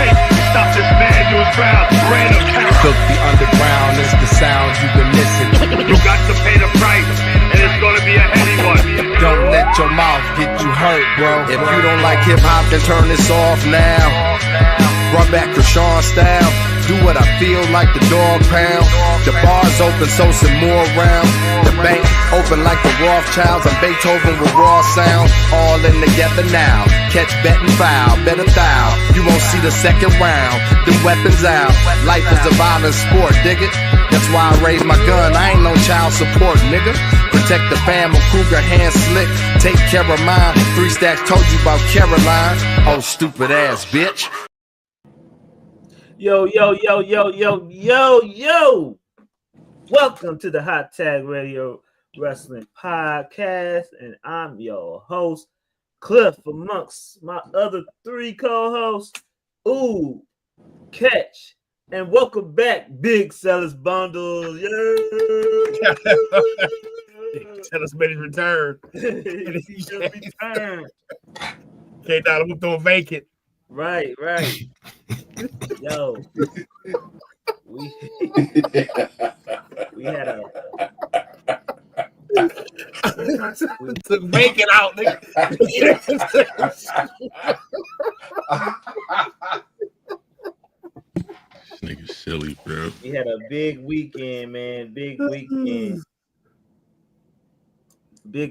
tape. Stop this man to his ground. Reign of terror. Cook the underground is the sound you've been missing. You got to pay the price, and it's gonna be a heavy one. Don't let your mouth get you hurt, bro. If you don't like hip hop, then turn this off now. Run back to Sean style. Do what I feel like the dog pound. The bar's open, so some more rounds. The bank open like the Rothschilds and Beethoven with raw sound. All in together now. Catch, bet, and foul. Bet a thou. You won't see the second round. Them weapons out. Life is a violent sport, dig it? That's why I raise my gun. I ain't no child support, nigga. Protect the fam, a Kruger hand slick. Take care of mine. 3 stacks told you about Caroline. Oh, stupid ass bitch. Yo. Welcome to the Hot Tag Radio Wrestling Podcast, and I'm your host, Cliff, amongst my other 3 co-hosts, Ooh, Catch, and welcome back, Big Sellers Bundle. Yeah. Tell us made his return. He just returned. Okay, now we'll throw a vacant. Right. Yo, we had a took bacon out, nigga. Nigga silly, bro. We had a big weekend, man. Big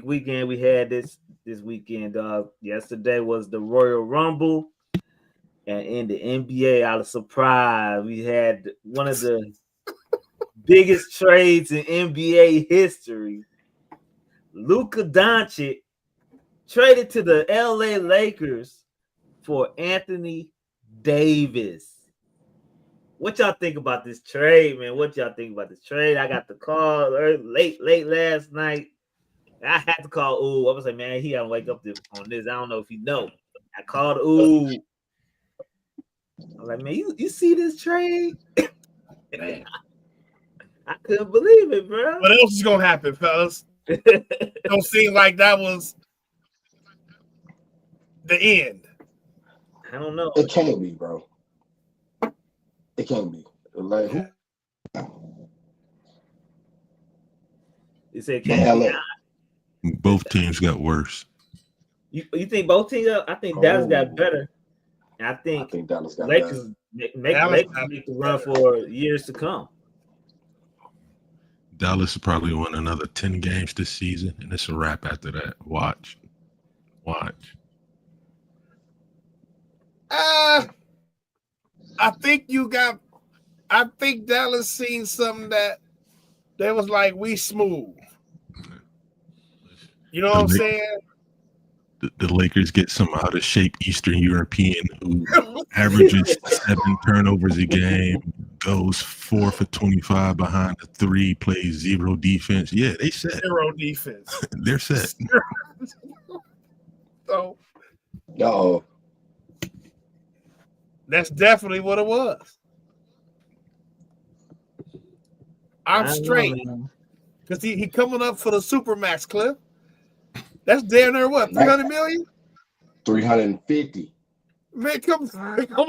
weekend we had this weekend, dog. Yesterday was the Royal Rumble. And in the NBA, out of surprise, we had one of the biggest trades in NBA history. Luka Doncic traded to the LA Lakers for Anthony Davis. What y'all think about this trade, man? What y'all think about this trade? I got the call late last night. I had to call Ooh. I was like, man, he gotta wake up on this. I don't know if he know. I called Ooh. I was like, man, you see this trade? Man. I couldn't believe it, bro. What else is gonna happen, fellas? Don't seem like that was the end. I don't know. It can't be, bro. It can't be. Like who? You said can't be. Both teams got worse. You think both teams? I think Dallas got better. I think Dallas got Lakers make the run for years to come. Dallas will probably win another 10 games this season, and it's a wrap after that. Watch. I think Dallas seen something that they was like, we smooth. You know what I'm saying? The Lakers get some out of shape Eastern European who averages 7 turnovers a game, goes 4 for 25 behind the 3, plays 0 defense. Yeah, they set. 0 defense. They're set. So, no, that's definitely what it was. I'm straight because he coming up for the Supermax, Cliff. That's damn near what, 300 million? 350. Man, come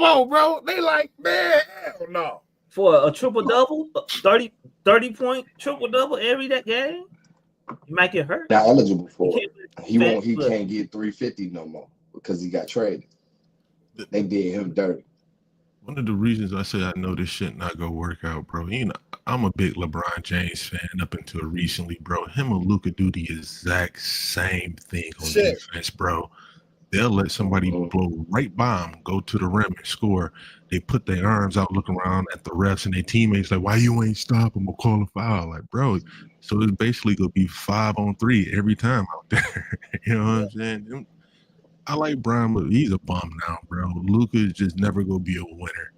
on, bro. They like, man, hell no. For a triple-double, 30-point triple-double every that game, you might get hurt. Not eligible for it. He can't get 350 no more because he got traded. They did him dirty. One of the reasons I say I know this shit not gonna work out, bro. You know, I'm a big LeBron James fan up until recently, bro. Him and Luka do the exact same thing on defense, bro. They'll let somebody blow right by them, go to the rim and score. They put their arms out, look around at the refs and their teammates like, why you ain't stop them or call a foul? Like, bro, so it's basically gonna be 5-on-3 every time out there. You know what I'm saying? I like Brian, but he's a bum now, bro. Luka is just never gonna be a winner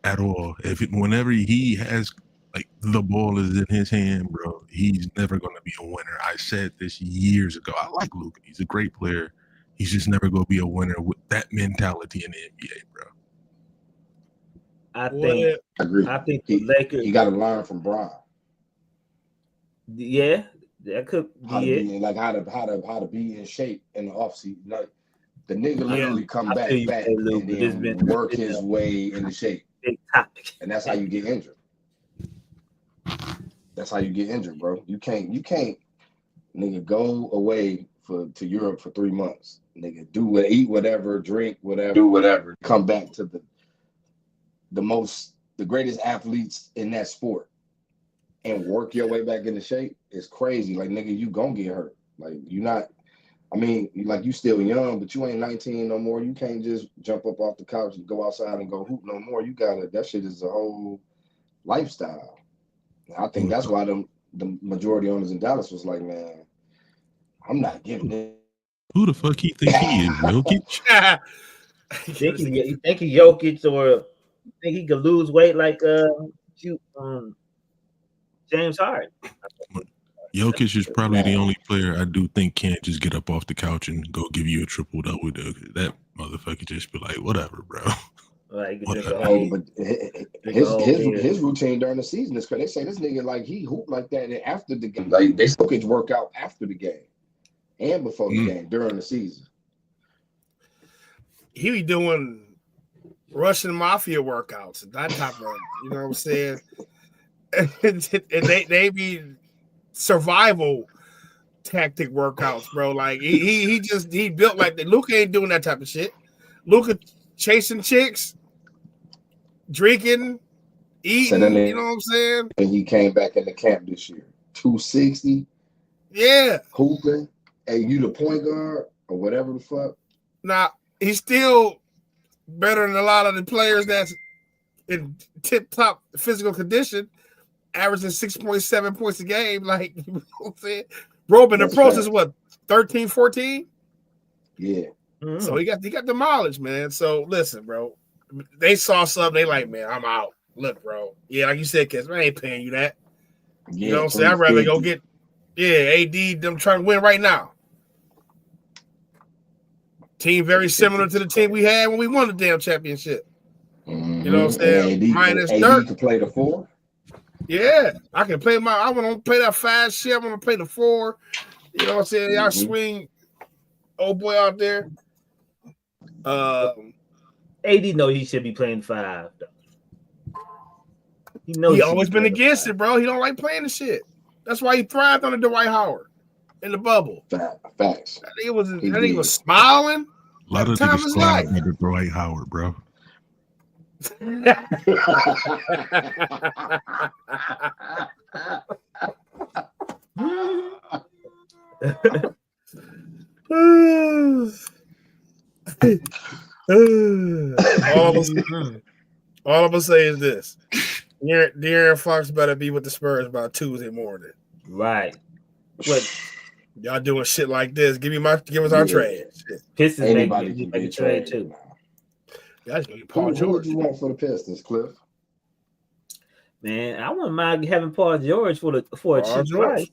at all. Whenever he has like the ball is in his hand, bro, he's never gonna be a winner. I said this years ago. I like Luka. He's a great player. He's just never gonna be a winner with that mentality in the NBA, bro. I agree. I think the Lakers. You got to learn from Brian. Yeah, that could be how to be in shape in the offseason. Like The nigga literally come back fat and then work his way into shape. Big topic. And that's how you get injured. That's how you get injured, bro. You can't, nigga, go away to Europe for 3 months. Nigga, eat whatever, drink whatever, do whatever. Come back to the greatest athletes in that sport and work your way back into shape. It's crazy. Like, nigga, you gonna get hurt. Like, you not. I mean, like, you still young, but you ain't 19 no more. You can't just jump up off the couch and go outside and go hoop no more. You gotta. That shit is a whole lifestyle. I think that's why the majority owners in Dallas was like, man, I'm not giving it. Who the fuck he think he is, Jokic? You think he Jokic, or you think he could lose weight like James Harden? Jokic is probably the only player I do think can't just get up off the couch and go give you a triple double. That motherfucker just be like, whatever, bro. Like, hey, but his routine during the season is crazy. They say this nigga, like, he hooped like that after the game. Like, they still could work out after the game and before the game during the season. He be doing Russian mafia workouts and that type of, you know what I'm saying? And they be survival tactic workouts, bro. Like, he built like that. Luka ain't doing that type of shit. Luka chasing chicks, drinking, eating, you know what I'm saying? And he came back in the camp this year. 260. Yeah. Hooping. Hey, you the point guard or whatever the fuck. Now, he's still better than a lot of the players that's in tip-top physical condition, averaging 6.7 points a game. Like, you know what I'm saying? Robin, the pros is what, 13, 14? Yeah. Mm-hmm. So he got demolished, man. So listen, bro. They saw something. They like, man, I'm out. Look, bro. Yeah, like you said, kids, I ain't paying you that. Yeah, you know what I'm saying? I'd rather go get, AD. Them trying to win right now. Team very similar to the team we had when we won the damn championship. Mm-hmm. You know what I'm saying? Minus AD can play the 4. Yeah, I can play I want to play that fast shit. I want to play the 4. You know what I'm saying? Y'all swing old boy out there. AD know he should be playing 5. Though. He always been against it, bro. He don't like playing the shit. That's why he thrived on the Dwight Howard in the bubble. Facts. He was smiling. A lot of niggas thrived under Dwight Howard, bro. All I'm gonna say is this: De'Aaron Fox better be with the Spurs by Tuesday morning. Right. What y'all doing shit like this? Give us our trade. Pistons make a trade too. That's gonna be Paul George. Who would you want for the Pistons, Cliff? Man, I wouldn't mind having Paul George for a cheap price.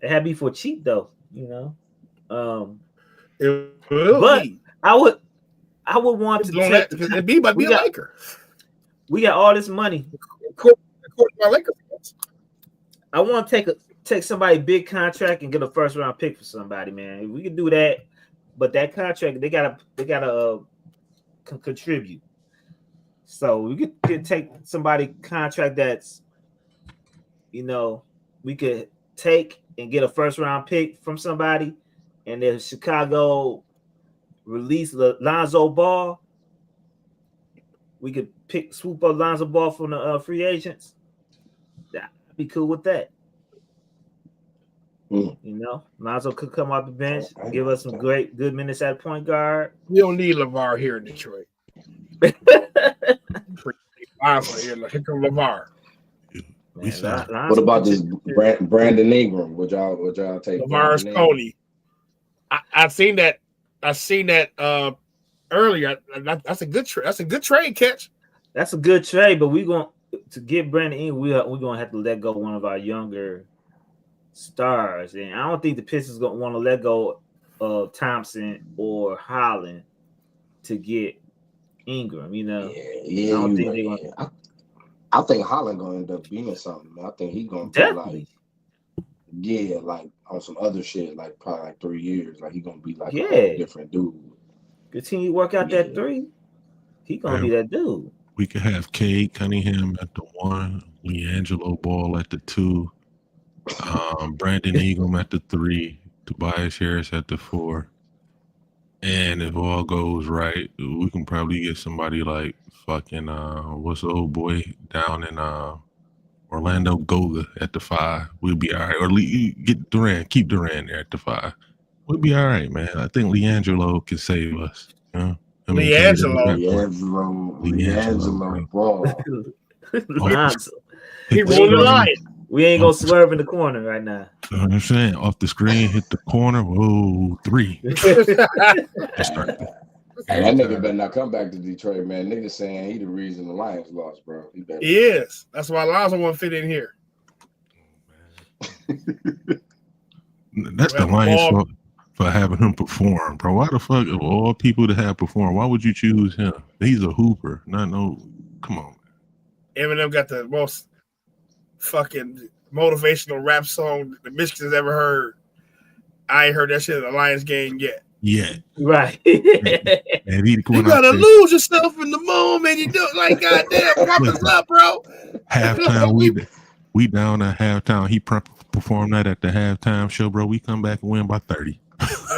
It had to be for cheap though, you know. But I would want to take it be about being a Laker. We got all this money. According to my Lakers fans. I want to take somebody big contract and get a first round pick for somebody, man. We can do that, but that contract they gotta contribute. So we could take somebody contract that's, you know, we could take and get a first round pick from somebody, and then Chicago release Lonzo Ball. We could swoop up Lonzo Ball from the free agents. I'd be cool with that. You know, Lonzo could come off the bench, give us some good minutes at point guard. We don't need LeVar here in Detroit. Here come LeVar. What about this Brandon Ingram? Would y'all take LeVar's Coney? I seen that earlier. That's a good trade. That's a good trade catch. That's a good trade, but to get Brandon Ingram, we're gonna have to let go of one of our younger stars, and I don't think the Pistons gonna want to let go of Thompson or Holland to get Ingram. You know, I don't think they're gonna. I think Holland gonna end up being something. I think he's gonna definitely. Yeah, like on some other shit, like probably like 3 years. Like he gonna be like a Yeah. whole different dude. Continue to work out that Yeah. 3. He gonna Man, be that dude. we could have Cade Cunningham at the 1, LeAngelo Ball at the 2, Brandon Ingram at the 3, Tobias Harris at the 4. And if all goes right, we can probably get somebody like fucking what's the old boy down in Orlando Goga at the 5. We'll be all right. Or get Durant, keep Durant there at the 5. We'll be all right, man. I think LeAngelo can save us. You know? I mean, LeAngelo Ball. Lonzo. He rolled the line. We ain't gonna swerve in the corner right now. You know what I'm saying? Off the screen, hit the corner. Whoa, 3. And that nigga better not come back to Detroit, man. Nigga saying he the reason the Lions lost, bro. He is. That's why Lonzo won't fit in here. That's the Lions' fault for having him perform, bro. Why the fuck of all people to have performed? Why would you choose him? He's a hooper. Come on. Eminem got the most fucking motivational rap song the Michigan's ever heard. I ain't heard that shit in the Lions game yet. Yeah. Right. And you gotta lose yourself in the moment. You do it like goddamn, pump us up, bro. Halftime, we down at halftime. He performed that at the halftime show, bro. We come back and win by 30.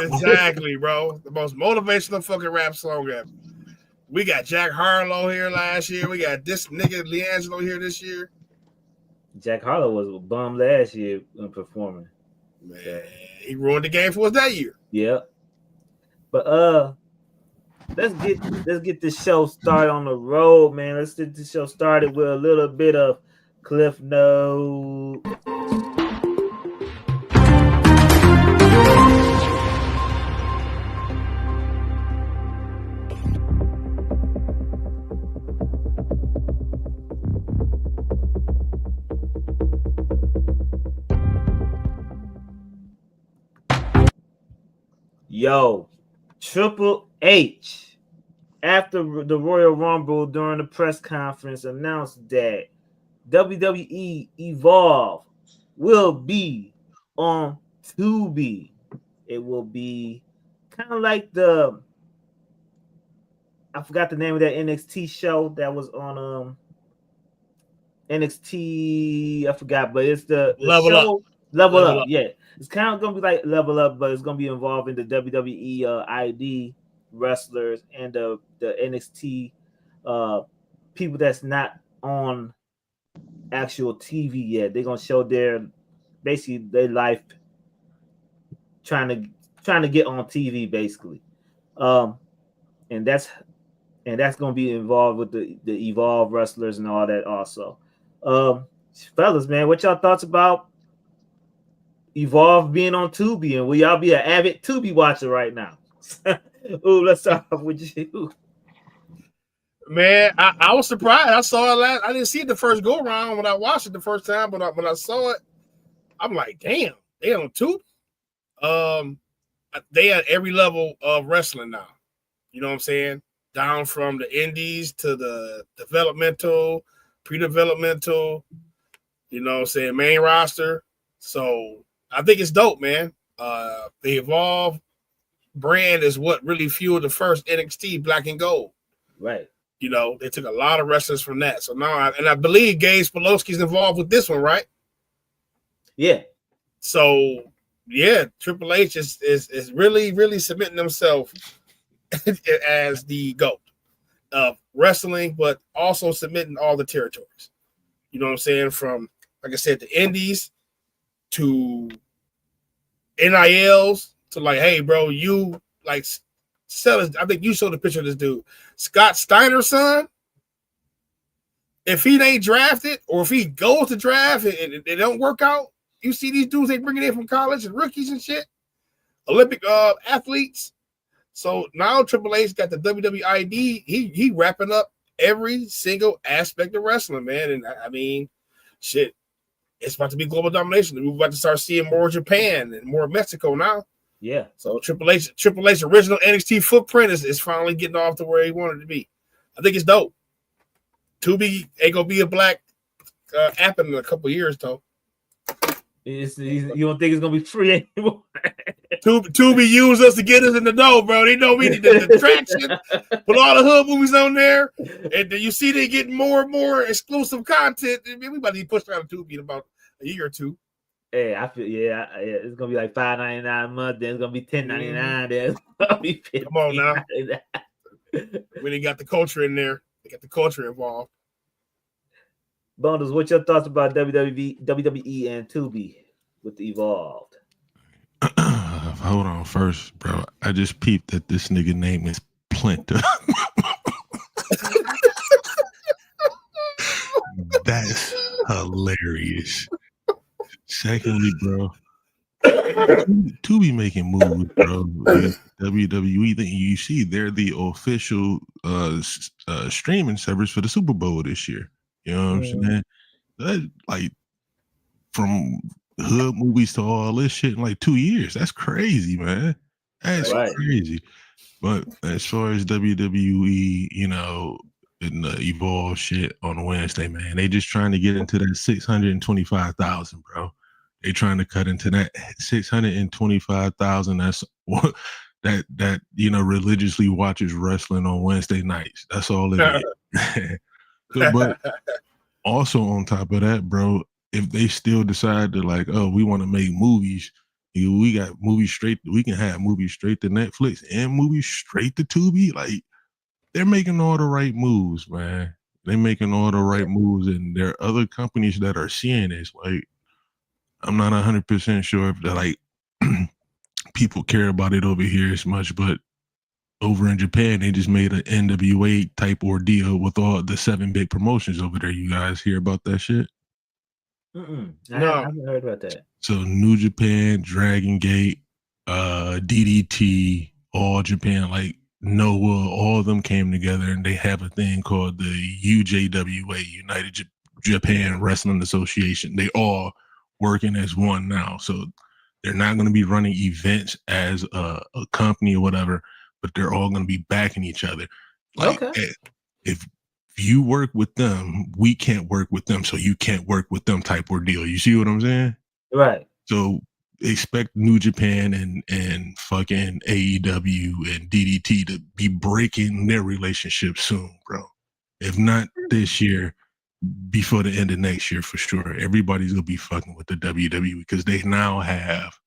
Exactly, bro. The most motivational fucking rap song ever. We got Jack Harlow here last year. We got this nigga LeAngelo here this year. Jack Harlow was a bum last year performing. Man, he ruined the game for us that year. Yeah. But let's get this show started on the road, man. Let's get this show started with a little bit of Cliff Note. Yo, Triple H, after the Royal Rumble during the press conference, announced that WWE Evolve will be on Tubi. It will be kind of like I forgot the name of that NXT show that was on NXT. I forgot, but it's the Level show, Up. Level Up. Yeah. It's kind of going to be like Level Up, but it's going to be involving the WWE ID wrestlers and the NXT people that's not on actual TV yet. They're going to show their life trying to get on TV, basically. And that's going to be involved with the Evolve wrestlers and all that also. Fellas, man, what y'all thoughts about Evolve being on Tubi, and will y'all be an avid Tubi watcher right now? Ooh, let's start off with you. Man, I was surprised. I saw it last. I didn't see it the first go around when I watched it the first time, but when I saw it, I'm like, damn, they on Tubi. They at every level of wrestling now. You know what I'm saying? Down from the indies to the developmental, pre-developmental. You know what I'm saying? Main roster. So I think it's dope, man. The Evolve brand is what really fueled the first NXT Black and Gold. Right. You know, they took a lot of wrestlers from that. So now, I believe Gabe Spolowski's involved with this one, right? Yeah. So, yeah, Triple H is really, really submitting himself as the GOAT of wrestling, but also submitting all the territories. You know what I'm saying? From, like I said, the indies to NILs to like, hey, bro, you like sell us. I think you showed the picture of this dude, Scott Steiner's son. If he ain't drafted or if he goes to draft and it don't work out, you see these dudes they bringing in from college and rookies and shit, Olympic athletes. So now Triple H got the WWID. He wrapping up every single aspect of wrestling, man. And I mean, shit. It's about to be global domination. We're about to start seeing more Japan and more Mexico now. Yeah. So Triple H original NXT footprint is finally getting off to where he wanted to be. I think it's dope. Tubi ain't gonna be a black app in a couple of years, though. You don't think it's gonna be free anymore? Tubi used us to get us in the door, bro. They know we need the traction. Put all the hood movies on there, and then you see they getting more and more exclusive content. I mean, we about to be pushed out of Tubi in about a year or two. Hey, I feel it's gonna be like $5.99 a month. Then it's gonna be $10.99. Then it's gonna be $15.99. Come on now. We didn't got the culture in there. They got the culture involved. Bundles, what's your thoughts about WWE and Tubi with the Evolved? Hold on first, bro. I just peeped that this nigga name is Plenta. That's hilarious. Secondly, bro, Tubi making moves, bro. WWE, you see, they're the official streaming service for the Super Bowl this year. You know what I'm saying? That, like, from hood movies to all this shit in like 2 years. That's crazy, man. That's crazy. But as far as WWE, you know, and the Evolve shit on Wednesday, man, they just trying to get into that 625,000, bro. They trying to cut into that 625,000. That's what that you know religiously watches wrestling on Wednesday nights. That's all it is. But also on top of that, bro, if they still decide to like, oh, we want to make movies, we got movies straight. We can have movies straight to Netflix and movies straight to Tubi. Like, they're making all the right moves, man. They're making all the right moves, and there are other companies that are seeing this. Like, I'm not 100% sure if they're like people care about it over here as much, but over in Japan, they just made an NWA type ordeal with all the 7 big promotions over there. You guys hear about that shit? No, I haven't heard about that. So New Japan, Dragon Gate, DDT, All Japan, like Noah, all of them came together and they have a thing called the UJWA, United Japan Wrestling Association. They all working as one now. So they're not going to be running events as a company or whatever, but they're all going to be backing each other. Like, if you work with them, we can't work with them, so you can't work with them type ordeal. You see what I'm saying? Right. So expect New Japan and fucking AEW and DDT to be breaking their relationship soon, bro. If not this year, before the end of next year for sure. Everybody's gonna be fucking with the WWE because they now have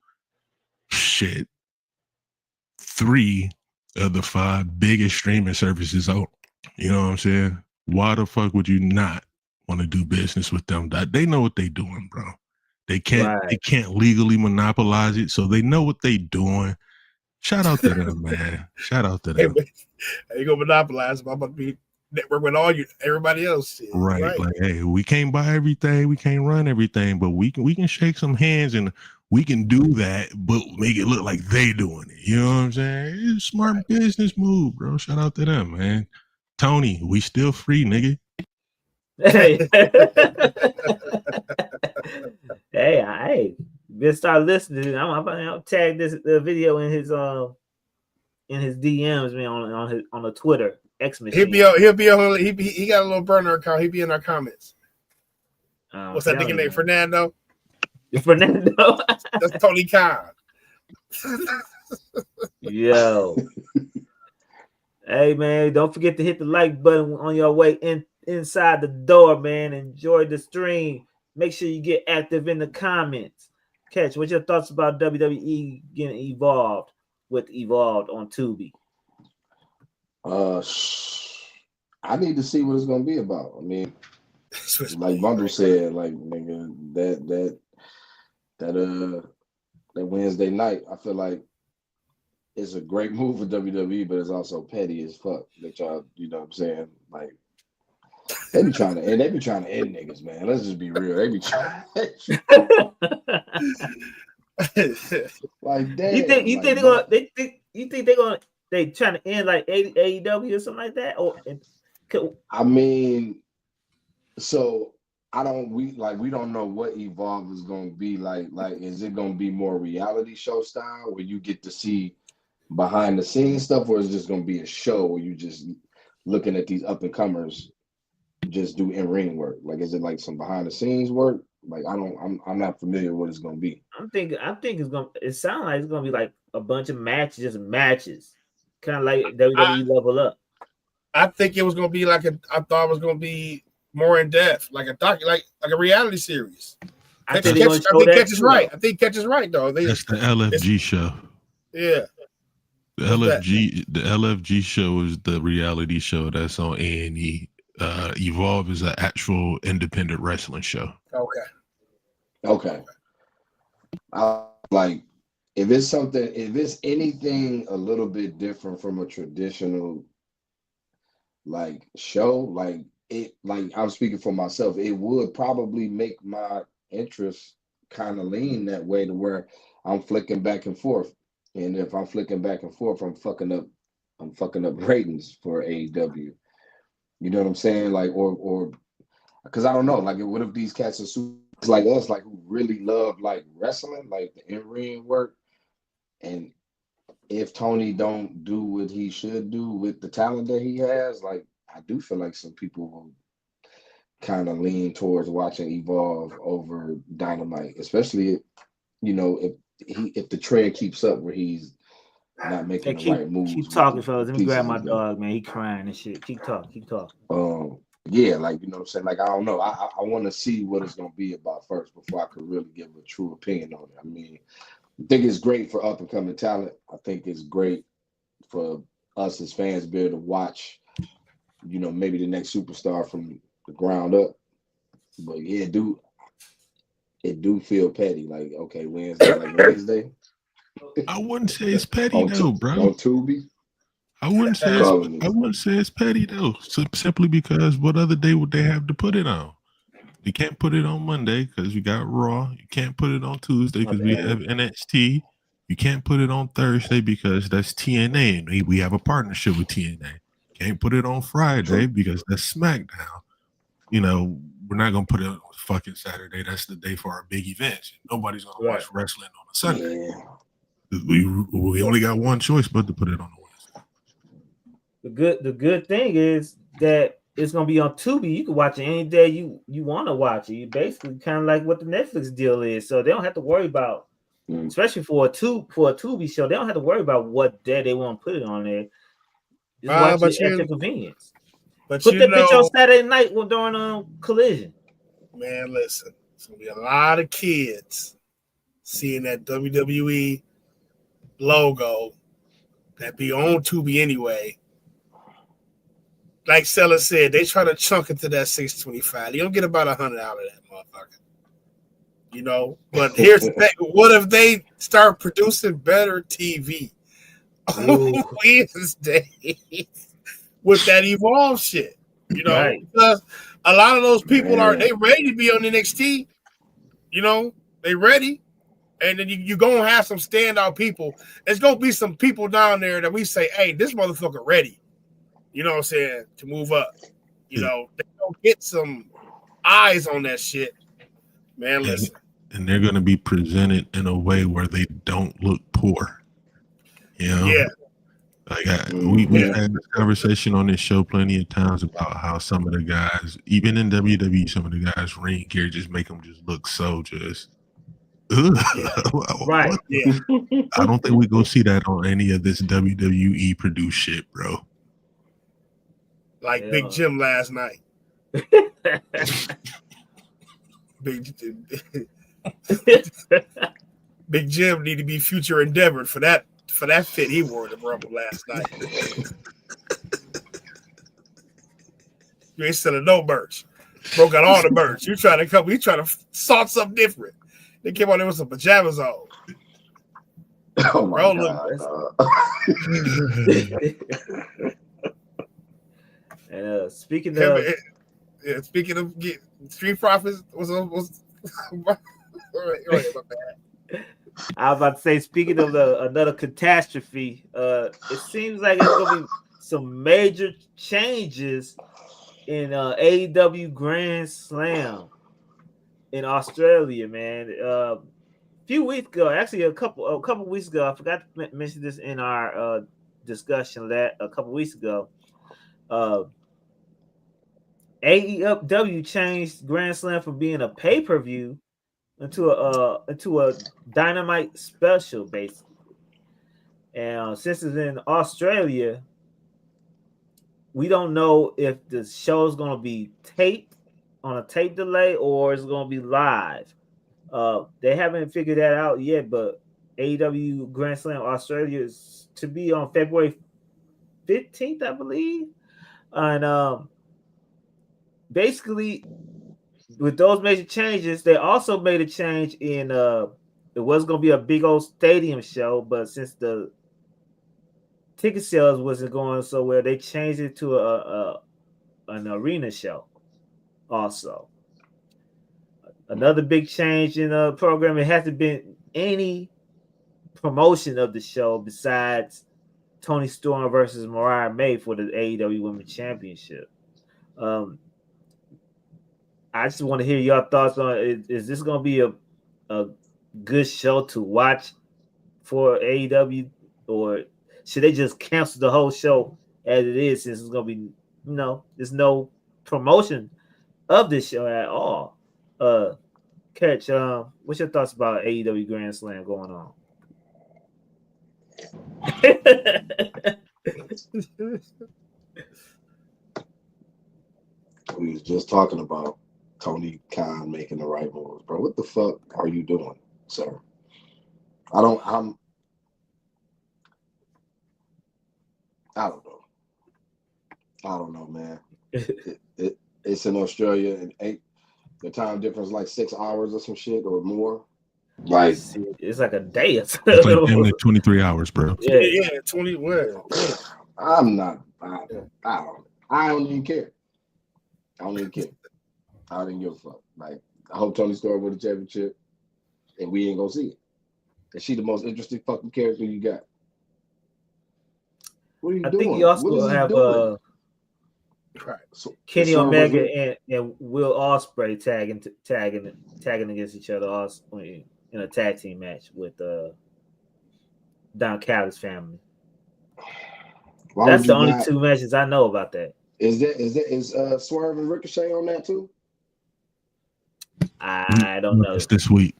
3 of the 5 biggest streaming services out. You know what I'm saying? Why the fuck would you not want to do business with them? They know what they doing, bro. They can't legally monopolize it, so they know what they doing. Shout out to them, man. Shout out to them. Hey, you gonna monopolize? I'm about to be network with everybody else. Right. Like, hey, we can't buy everything, we can't run everything, but we can shake some hands and we can do that, but make it look like they doing it. You know what I'm saying? It's a smart business move, bro. Shout out to them, man. Tony, we still free, nigga. Hey, hey, just start listening. I'll tag this video in his DMs, man, on the Twitter X machine. He got a little burner account. He'll be in our comments. What's that nigga name? Fernando. Fernando. That's Tony Khan. Yo. Hey, man, don't forget to hit the like button on your way inside the door, man. Enjoy the stream. Make sure you get active in the comments. Catch, what's your thoughts about WWE getting Evolved on Tubi? I need to see what it's gonna be about. I mean, like Bundle said, like, nigga, that Wednesday night, I feel like it's a great move for WWE, but it's also petty as fuck that y'all, you know what I'm saying? Like, they be trying to end niggas, man. Let's just be real. They be trying. Like, damn. You think they trying to end like AEW or something like that? Or I mean, so we don't know what Evolve is gonna be like. Like, is it gonna be more reality show style where you get to see behind the scenes stuff, or is it just gonna be a show where you just looking at these up and comers just do in ring work? Like, is it like some behind the scenes work? Like I'm not familiar with what it's gonna be. I think it's gonna. It sounds like it's gonna be like a bunch of matches, kind of like WWE Level Up. I think it was gonna be like I thought it was gonna be more in depth, like a like a reality series. I think Catch is right. I think Catch is right though. That's the LFG show. Yeah. The LFG show is the reality show that's on A&E. Evolve is an actual independent wrestling show. Okay. Like if it's anything a little bit different from a traditional like show, like I'm speaking for myself, it would probably make my interest kind of lean that way to where I'm flicking back and forth. And if I'm flicking back and forth, I'm fucking up ratings for AEW. You know what I'm saying? Like, or because I don't know, like, what if these cats are super like us, like who really love like wrestling, like the in-ring work, and if Tony don't do what he should do with the talent that he has, like I do feel like some people will kind of lean towards watching Evolve over Dynamite, especially if the trend keeps up where he's not making the right moves. Keep talking, fellas. Let me grab my dog, man. He crying and shit. Keep talking. Yeah, like you know what I'm saying. Like I don't know. I want to see what it's gonna be about first before I could really give a true opinion on it. I mean, I think it's great for up and coming talent. I think it's great for us as fans to be able to watch, maybe the next superstar from the ground up. But yeah, it do feel petty. Like, okay, Wednesday. I wouldn't say it's petty though, bro. On Tubi. I wouldn't say it's petty though. Simply because what other day would they have to put it on? You can't put it on Monday because we got Raw. You can't put it on Tuesday because we have NXT. You can't put it on Thursday because that's TNA and we have a partnership with TNA. Can't put it on Friday because that's SmackDown. We're not gonna put it on fucking Saturday. That's the day for our big events. Nobody's gonna watch wrestling on a Sunday. Yeah. We only got one choice but to put it on the Wednesday. The good thing is that it's gonna be on Tubi. You can watch it any day you want to watch it. You basically kind of like what the Netflix deal is, so they don't have to worry about, especially for a Tubi show, they don't have to worry about what day they want to put it on there. Just watch it at their convenience. But put that bitch on Saturday night during Collision. Man, listen, it's gonna be a lot of kids seeing that WWE logo that be on Tubi anyway. Like Stella said, they try to chunk into that 625. You don't get about 100 out of that motherfucker. But here's the thing: what if they start producing better TV on Wednesday with that Evolve shit? Because a lot of those people they ready to be on NXT. They ready. And then you're going to have some standout people. There's going to be some people down there that we say, hey, this motherfucker ready. You know what I'm saying? To move up. They don't get some eyes on that shit. Man, listen. And they're going to be presented in a way where they don't look poor. Yeah. Like we've had this conversation on this show plenty of times about how some of the guys, even in WWE, some of the guys' ring gear just make them just look so just. Right. Yeah. I don't think we're gonna see that on any of this WWE produced shit, bro. Like Big Jim last night. Big Jim need to be future endeavored for that fit he wore in the Rumble last night. You ain't selling no merch. Broke out all the merch. You trying to sort something different. They came on there with some pajamas on. Oh my God. And speaking of Street Profits was right, my bad. I was about to say, speaking of another catastrophe, it seems like it's gonna be some major changes in AEW Grand Slam in Australia, man. A few weeks ago, actually a couple weeks ago, I forgot to mention this in our discussion that a couple weeks ago. AEW changed Grand Slam from being a pay-per-view into a Dynamite special, basically. And since it's in Australia, we don't know if the show is going to be taped on a tape delay or it's going to be live. They haven't figured that out yet, but AEW Grand Slam Australia is to be on February 15th, I believe. And basically, with those major changes, they also made a change in it was going to be a big old stadium show, but since the ticket sales wasn't going so well, they changed it to an arena show. Also, another big change in the program. It hasn't been any promotion of the show besides Toni Storm versus Mariah May for the AEW Women's Championship. I just want to hear your thoughts on it. Is this going to be a good show to watch for AEW, or should they just cancel the whole show as it is, since it's going to be, there's no promotion of this show at all? Catch, what's your thoughts about AEW Grand Slam going on? We was just talking about Tony Khan making the right moves, bro. What the fuck are you doing, sir? I don't know, man. It's in Australia, and the time difference like 6 hours or some shit or more. Like it's like a day or something. It's like damn 23 hours, bro. Yeah, 20. Well, I don't even care. I don't give a fuck. Like, I hope Toni Storm win the championship, and we ain't gonna see it. And she the most interesting fucking character you got. What are you doing? I think you also have Kenny Omega and Will Ospreay tagging against each other also in a tag team match with Don Callis family. That's the only two matches I know about that. Is Swerve and Ricochet on that too? I don't know. It's this week.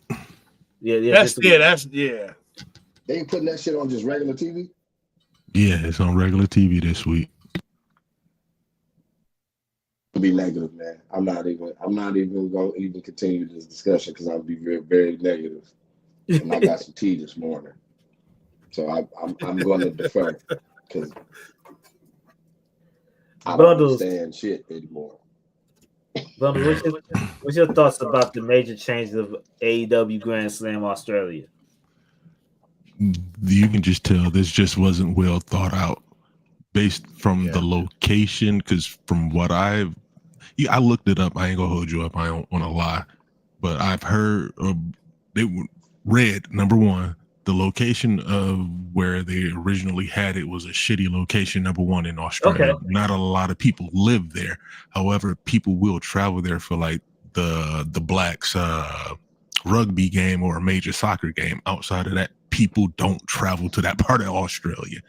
Yeah. They ain't putting that shit on just regular TV. Yeah, it's on regular TV this week. Be negative, man. I'm not even going to even continue this discussion because I'll be very, very negative. And I got some tea this morning, so I'm going to defer because I don't understand shit anymore. Bundles, what's your thoughts about the major changes of AEW Grand Slam Australia? You can just tell this just wasn't well thought out based from the location, because from what I looked it up. I ain't gonna hold you up. I don't want to lie, but I've heard they read, number one, the location of where they originally had it was a shitty location, number one, in Australia. Okay. Not a lot of people live there. However, people will travel there for like the Blacks rugby game or a major soccer game. Outside of that, people don't travel to that part of Australia.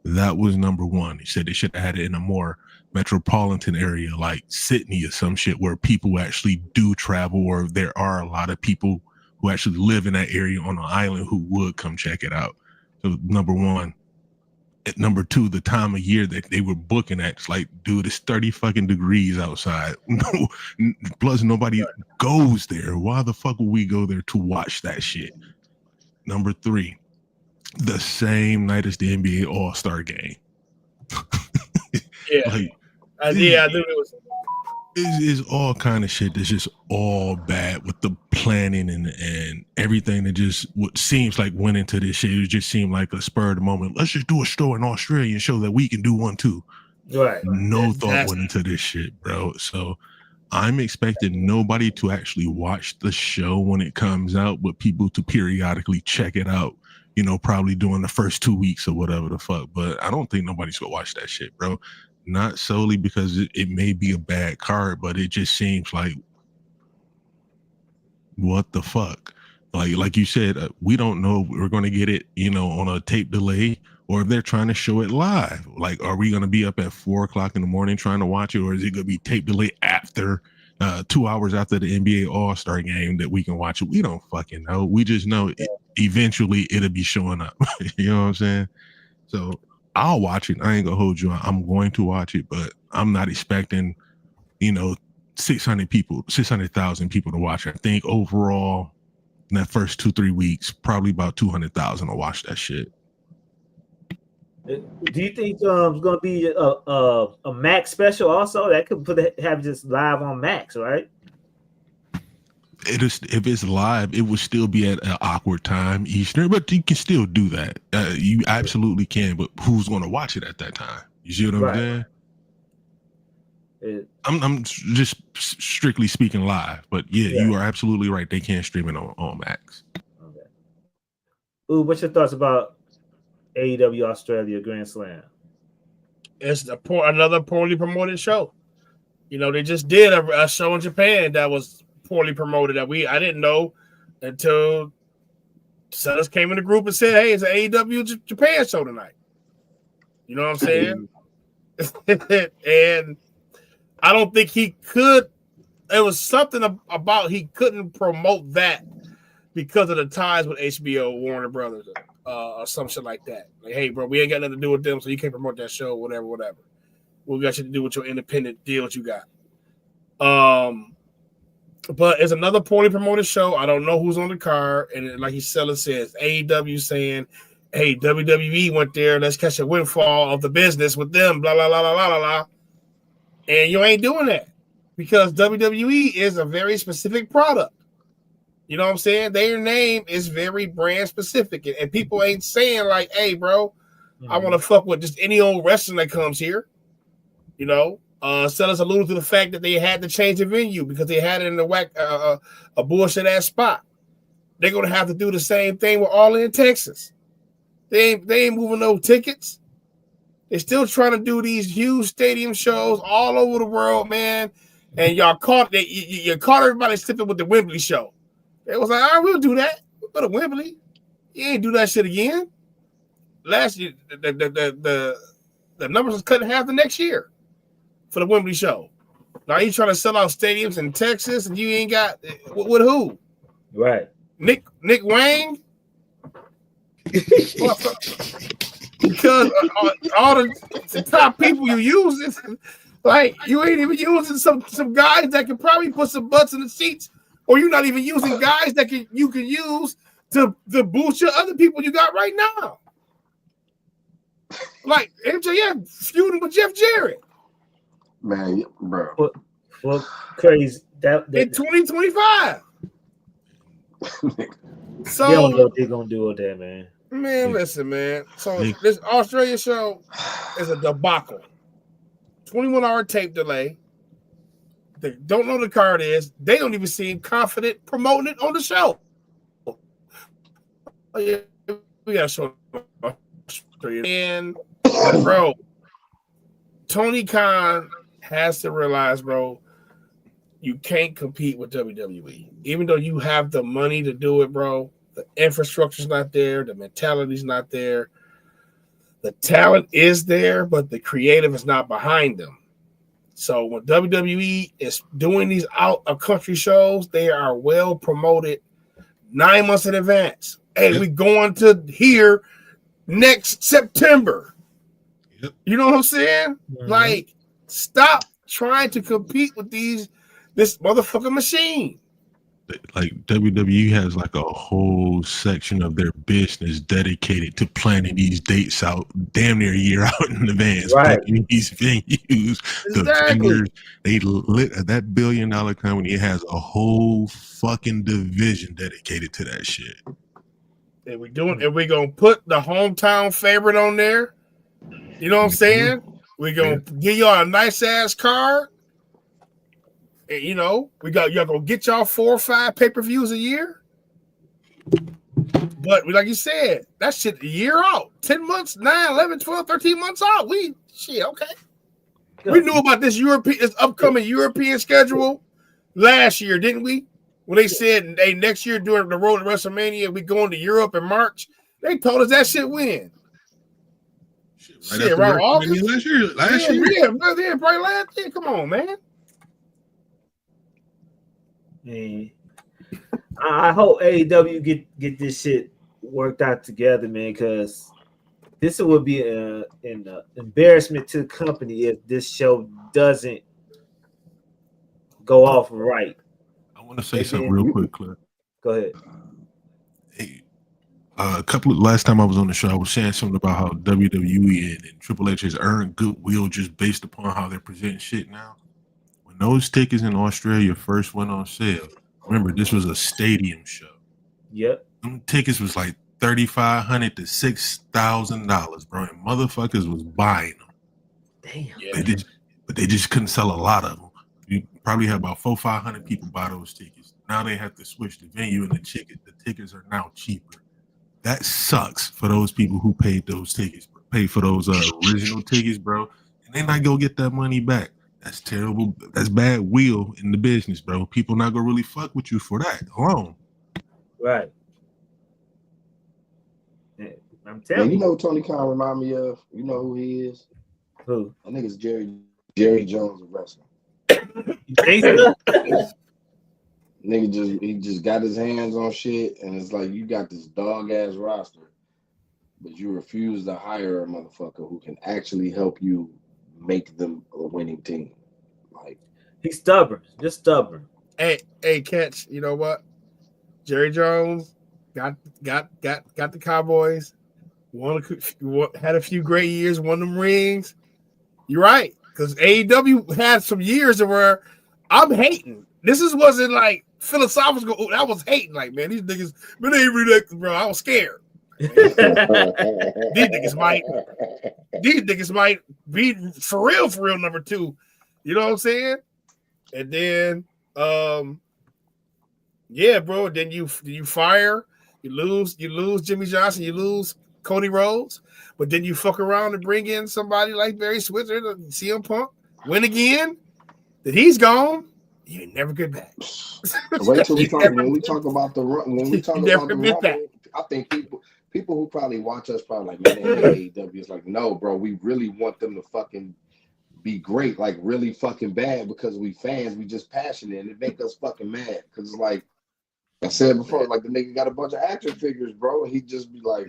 That was number one. He said they should have had it in a more metropolitan area like Sydney or some shit where people actually do travel, or there are a lot of people who actually live in that area on an island who would come check it out. So number one. At number two, the time of year that they were booking at, it's like, dude, it's 30 fucking degrees outside. No, plus nobody goes there. Why the fuck would we go there to watch that shit? Number three, the same night as the NBA All-Star game. I knew it was. It's all kind of shit that's just all bad with the planning and everything that just what seems like went into this shit. It just seemed like a spur of the moment. Let's just do a show in Australia and show that we can do one too. Right. No thought went into this shit, bro. So I'm expecting nobody to actually watch the show when it comes out, but people to periodically check it out, probably during the first 2 weeks or whatever the fuck. But I don't think nobody's gonna watch that shit, bro. Not solely because it may be a bad card, but it just seems like, what the fuck? Like you said, we don't know if we're going to get it, on a tape delay, or if they're trying to show it live. Like, are we going to be up at 4:00 in the morning trying to watch it, or is it going to be tape delay after after 2 hours after the NBA All-Star game that we can watch it. We don't fucking know. We just know eventually it'll be showing up. You know what I'm saying? So I'll watch it. I ain't gonna hold you. I'm going to watch it, but I'm not expecting, 600,000 people to watch it. I think overall in that first 2-3 weeks, probably about 200,000 will watch that shit. Do you think it's going to be a Max special also? That could have just live on Max, right? It is, if it's live, it would still be at an awkward time Eastern, but you can still do that. You absolutely can, but who's going to watch it at that time? You see what I'm saying? I'm just strictly speaking live, but yeah, you are absolutely right. They can't stream it on Max. Okay. Ooh, what's your thoughts about AEW Australia Grand Slam? It's another poorly promoted show. They just did a show in Japan that was poorly promoted that I didn't know until Sellers came in the group and said, "Hey, it's an AEW Japan show tonight." You know what I'm saying? And I don't think he could. It was something about he couldn't promote that because of the ties with HBO, Warner Brothers, or some shit like that. Like, hey, bro, we ain't got nothing to do with them, so you can't promote that show, whatever. We got you to do with your independent deal that you got. But it's another poorly promoted show. I don't know who's on the card. And like Seller says, AEW saying, hey, WWE went there. Let's catch a windfall of the business with them, blah, blah, blah, blah, blah, blah. And you ain't doing that because WWE is a very specific product. You know what I'm saying? Their name is very brand specific. And people ain't saying like, hey, bro, I want to fuck with just any old wrestling that comes here. Sellers alluded to the fact that they had to change the venue because they had it in a bullshit ass spot. They're gonna have to do the same thing with All In Texas. They ain't moving no tickets. They're still trying to do these huge stadium shows all over the world, man. And y'all caught everybody slipping with the Wembley show. It was like, all right, we'll do that. We'll go to Wembley. You ain't do that shit again. Last year, the numbers was cut in half the next year for the Wembley show. Now you trying to sell out stadiums in Texas and you ain't got with who? Right. Nick Wang? Because all the top people you use, like you ain't even using some guys that can probably put some butts in the seats, or you're not even using guys that you can use to boost your other people you got right now. Like MJF feuding with Jeff Jarrett. Man, bro. Well, crazy. That in 2025. So they don't know what they're gonna do with that, man. Man, listen, man. So this Australia show is a debacle. 21-hour tape delay. They don't know the card is. They don't even seem confident promoting it on the show. Oh, yeah, we gotta show Australia. And bro, Tony Khan has to realize, bro, you can't compete with WWE. Even though you have the money to do it, bro, the infrastructure's not there, the mentality's not there. The talent is there, but the creative is not behind them. So when WWE is doing these out-of-country shows, they are well promoted 9 months in advance. Hey, we going to here next September. Yep. You know what I'm saying? Mm-hmm. Like, stop trying to compete with this motherfucking machine. Like WWE has like a whole section of their business dedicated to planning these dates out damn near a year out in advance. Right. These venues, the vendors, they lit that $1 billion company. It has a whole fucking division dedicated to that shit. And we're gonna put the hometown favorite on there. You know what I'm saying? We're gonna give y'all a nice ass card. And, y'all gonna get y'all 4 or 5 pay-per-views a year. But like you said, that shit a year out. 10 months, 9, 11, 12, 13 months out. Okay. We knew about this upcoming European schedule last year, didn't we? When they said, hey, next year during the road to WrestleMania, we going to Europe in March. They told us that shit when? Shit, right? August? Last year. Yeah, probably last year. Come on, man. Man, I hope AEW get this shit worked out together, man, because this would be an embarrassment to the company if this show doesn't go off right. I want to say And something then, real quick, Cliff. go ahead. Hey, last time I was on the show, I was saying something about how WWE and Triple H has earned goodwill just based upon how they're presenting shit now. When those tickets in Australia first went on sale, remember this was a stadium show. Yep. Them tickets was like $3,500 to $6,000, bro. And motherfuckers was buying them. Damn. Yeah. But they just couldn't sell a lot of them. You probably had about 500 people buy those tickets. Now they have to switch the venue and the tickets are now cheaper. That sucks for those people who paid those tickets, paid for those original tickets, bro. And they not gonna get that money back. That's terrible. That's bad will in the business, bro. People not gonna really fuck with you for that alone. Right. I'm Man, telling you you. know who Tony Khan remind me of? You know who he is? Who? I think it's Jerry Jones of wrestling. You think so? Nigga he just got his hands on shit, and it's like you got this dog ass roster, but you refuse to hire a motherfucker who can actually help you make them a winning team. Like He's stubborn. Just stubborn. Hey, catch. You know what? Jerry Jones got the Cowboys. Had a few great years. Won them rings. You're right, because AEW had some years where I'm hating. Wasn't like philosophical. I was hating. Like, man, these niggas, man, they ridiculous, bro. I was scared. These niggas might be for real number 2. You know what I'm saying? And then, yeah, bro. Then you fire, you lose Jimmy Johnson, you lose Cody Rhodes, but then you fuck around and bring in somebody like Barry Switzer, CM Punk, win again. Then he's gone. You never get back. Wait till when we talk about the run. When we talk about the run, I think people who probably watch us probably like, man, AEW is like, no, bro, we really want them to fucking be great, like really fucking bad, because we fans, we just passionate, and it make us fucking mad because it's like I said before, like the nigga got a bunch of action figures, bro, and he just be like,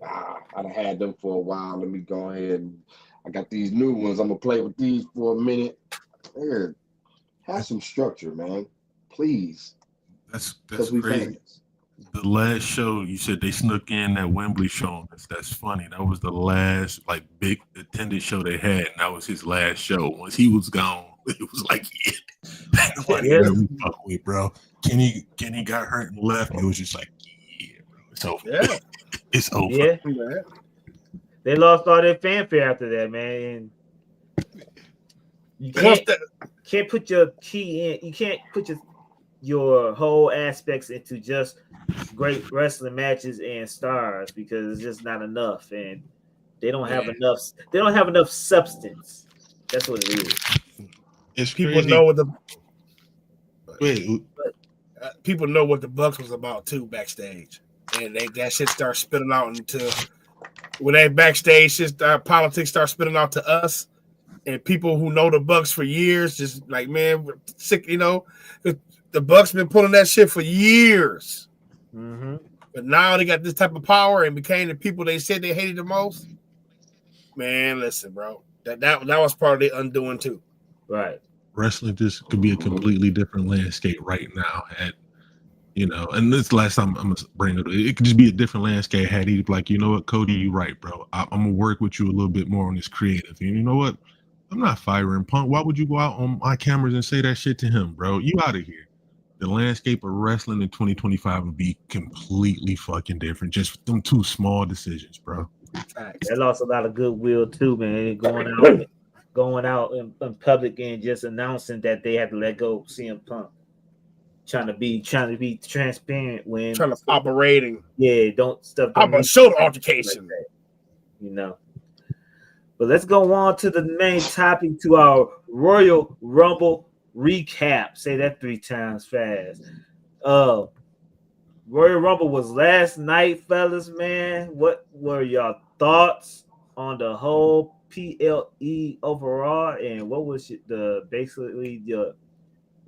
I done had them for a while. Let me go ahead and I got these new ones. I'm gonna play with these for a minute. Here, have some structure, man. Please. That's we crazy. Fans. The last show you said they snuck in that Wembley show. That's funny. That was the last like big attended show they had, and that was his last show. Once he was gone, it was like, nobody really fuck with, bro. Kenny got hurt and left. It was just like, yeah, bro, it's over. Yeah. It's over. Yeah. They lost all their fanfare after that, man. You can't put your key in. You can't put your whole aspects into just great wrestling matches and stars, because it's just not enough, and they don't have enough. They don't have enough substance. That's what it is. It's people crazy. know what people know what the Bucks was about too backstage, and that shit starts spitting out into when that backstage shit, politics start spitting out to us. And people who know the Bucks for years, just like, man, we're sick, you know. The Bucks been pulling that shit for years. Mm-hmm. But now they got this type of power and became the people they said they hated the most. Man, listen, bro. That was part of the undoing too. Right. Wrestling just could be a completely different landscape right now. And this last time I'm gonna bring it could just be a different landscape had he like, you know what, Cody, you right, bro. I'm gonna work with you a little bit more on this creative. And you know what? I'm not firing Punk. Why would you go out on my cameras and say that shit to him, bro? You out of here. The landscape of wrestling in 2025 would be completely fucking different. Just them two small decisions, bro. They lost a lot of goodwill too, man. Going out in public and just announcing that they had to let go of CM Punk. Trying to be transparent when trying to pop a rating. Yeah, don't stuff. I'm gonna show the altercation. Like you know. But let's go on to the main topic, to our Royal Rumble recap. Say that 3 times fast. Royal Rumble was last night, fellas, man. What were your thoughts on the whole PLE overall, and what was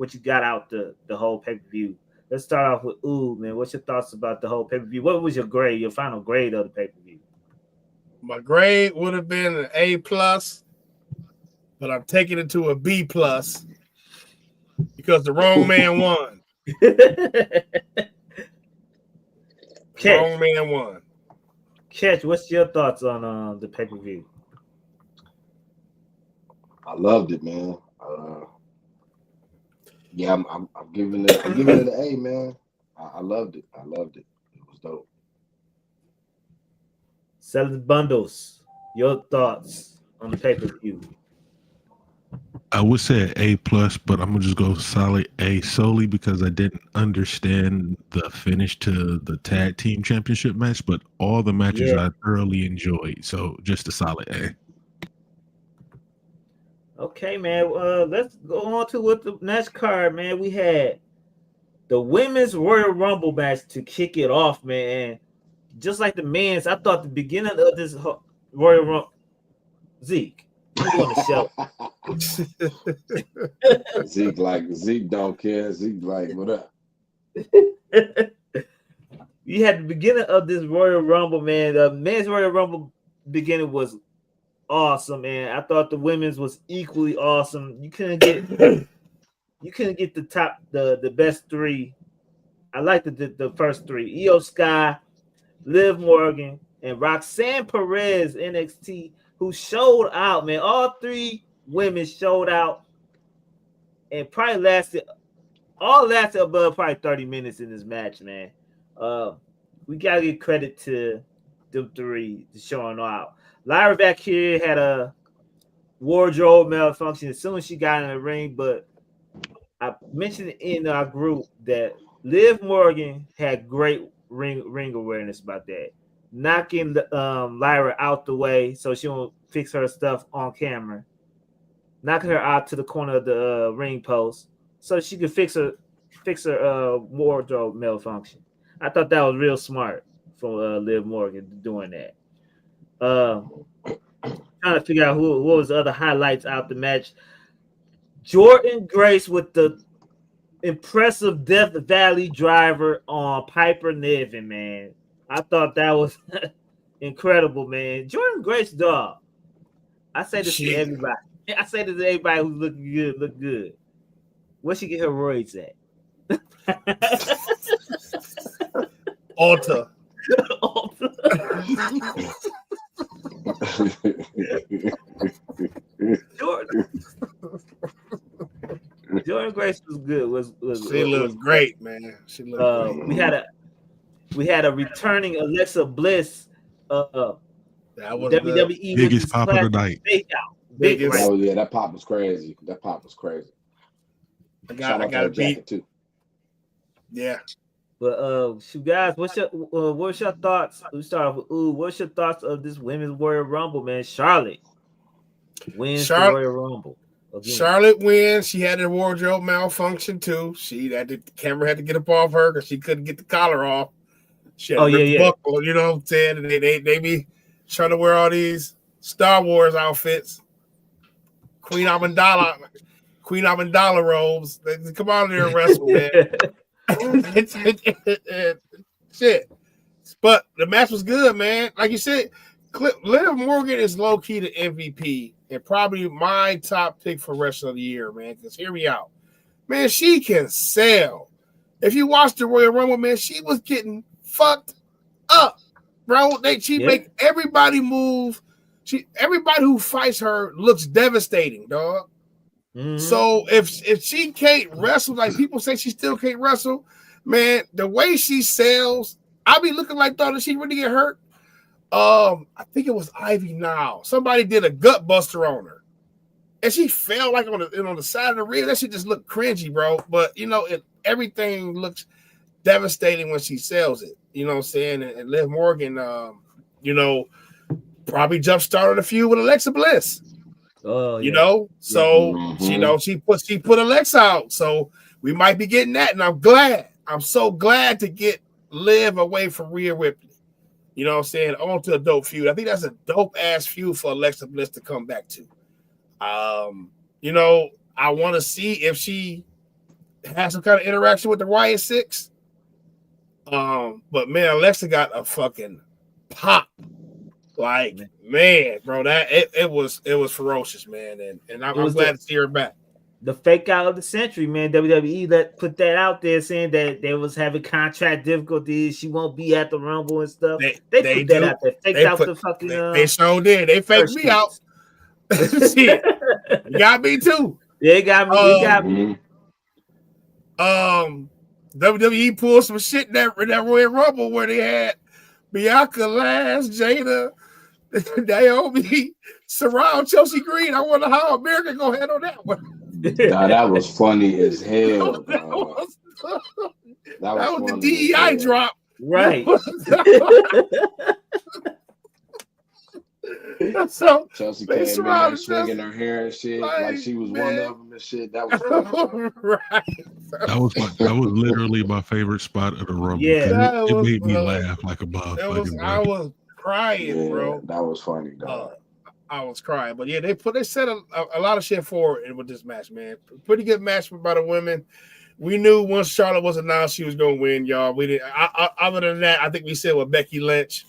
what you got out the whole pay-per-view. Let's start off with man. What's your thoughts about the whole pay-per-view? What was your grade, your final grade of the pay-per-view? My grade would have been an A+, but I'm taking it to a B+ because the wrong man won. Wrong man won. Catch, what's your thoughts on the pay-per-view? I loved it, man. Yeah, I'm giving it an A, man. I loved it. It was dope. Selling bundles, your thoughts on the pay-per-view? I would say an A+, but I'm gonna just go solid A solely because I didn't understand the finish to the tag team championship match, but all the matches I thoroughly enjoyed. So just a solid A. Okay, man. Let's go on to what the next card, man. We had the women's Royal Rumble match to kick it off, man. Just like the men's, I thought the beginning of this Royal Rumble, Zeke, you doing the show. Zeke don't care. Zeke like, what up? You had the beginning of this Royal Rumble, man. The men's Royal Rumble beginning was awesome, man. I thought the women's was equally awesome. You couldn't get the best three. I liked the first three: Io Sky, Liv Morgan, and Roxanne Perez, NXT, who showed out, man. All three women showed out and probably lasted above probably 30 minutes in this match, man. We gotta give credit to them three to showing out. Lyra back here had a wardrobe malfunction as soon as she got in the ring, but I mentioned in our group that Liv Morgan had great ring awareness about that, knocking the Lyra out the way so she won't fix her stuff on camera, knocking her out to the corner of the ring post so she could fix her wardrobe malfunction. I thought that was real smart from Liv Morgan doing that. Trying to figure out what was the other highlights out the match. Jordan Grace with the impressive Death Valley driver on Piper Niven, man. I thought that was incredible, man. Jordan Grace, dog. I say this to everybody. I say this to everybody who's looking good, look good. Where she get her roids at? Alta. Jordan Grace was good. She looked great, man. She looked great. We had a returning Alexa Bliss. That was WWE biggest pop of the night. Oh yeah, that pop was crazy. I got a beat too. Yeah. But guys, what's your thoughts? We start off with what's your thoughts of this women's Royal Rumble, man? Charlotte wins the Royal Rumble. Again. Charlotte wins. She had a wardrobe malfunction too. The camera had to get up off her because she couldn't get the collar off. She had the buckle, you know what I'm saying? And they be trying to wear all these Star Wars outfits. Queen Amidala robes. They come out there and wrestle, man. Shit. But the match was good, man. Like you said, Liv Morgan is low-key the MVP and probably my top pick for rest of the year, man. Because hear me out. Man, she can sell. If you watch the Royal Rumble, man, she was getting fucked up, bro. She make everybody move. Everybody who fights her looks devastating, dog. Mm-hmm. So if she can't wrestle, like people say she still can't wrestle, man, the way she sells, I be looking like, dog, did she really get hurt? I think it was Ivy Now. Somebody did a gut buster on her. And she fell like on the side of the ring. That shit just looked cringy, bro. But everything looks devastating when she sells it. You know what I'm saying? And Liv Morgan, probably jump started a feud with Alexa Bliss. Oh, yeah. So she put Alexa out. So we might be getting that, and I'm glad. I'm so glad to get Liv away from Rhea Ripley. You know what I'm saying? On to a dope feud. I think that's a dope ass feud for Alexa Bliss to come back to. I want to see if she had some kind of interaction with the Riot Six. But man, Alexa got a fucking pop. Like, man, bro, that it was ferocious, man, and I'm glad to see her back. The fake out of the century, man. WWE put that out there saying that they was having contract difficulties. She won't be at the Rumble and stuff. They put that out there. Faked out the fucking. They sure did. They faked me out. Shit, got me too. They got me. They got me. WWE pulled some shit in that Royal Rumble where they had Bianca, Lash, Jada, Naomi, Sarah, Chelsea Green. I wonder how America gonna handle that one. Nah, that was funny as hell. that was the funny DEI drop. Right. So Chelsea came in there swinging her hair and shit like she was one of them and shit. That was funny. Right. That was literally my favorite spot of the Rumble. Yeah, it made me laugh like a motherfucker. I was crying, bro. That was funny, dog. I was crying, but yeah, they set a lot of shit forward with this match, man. Pretty good match by the women. We knew once Charlotte was announced she was going to win, y'all. We didn't. Other than that, I think we said with Becky Lynch.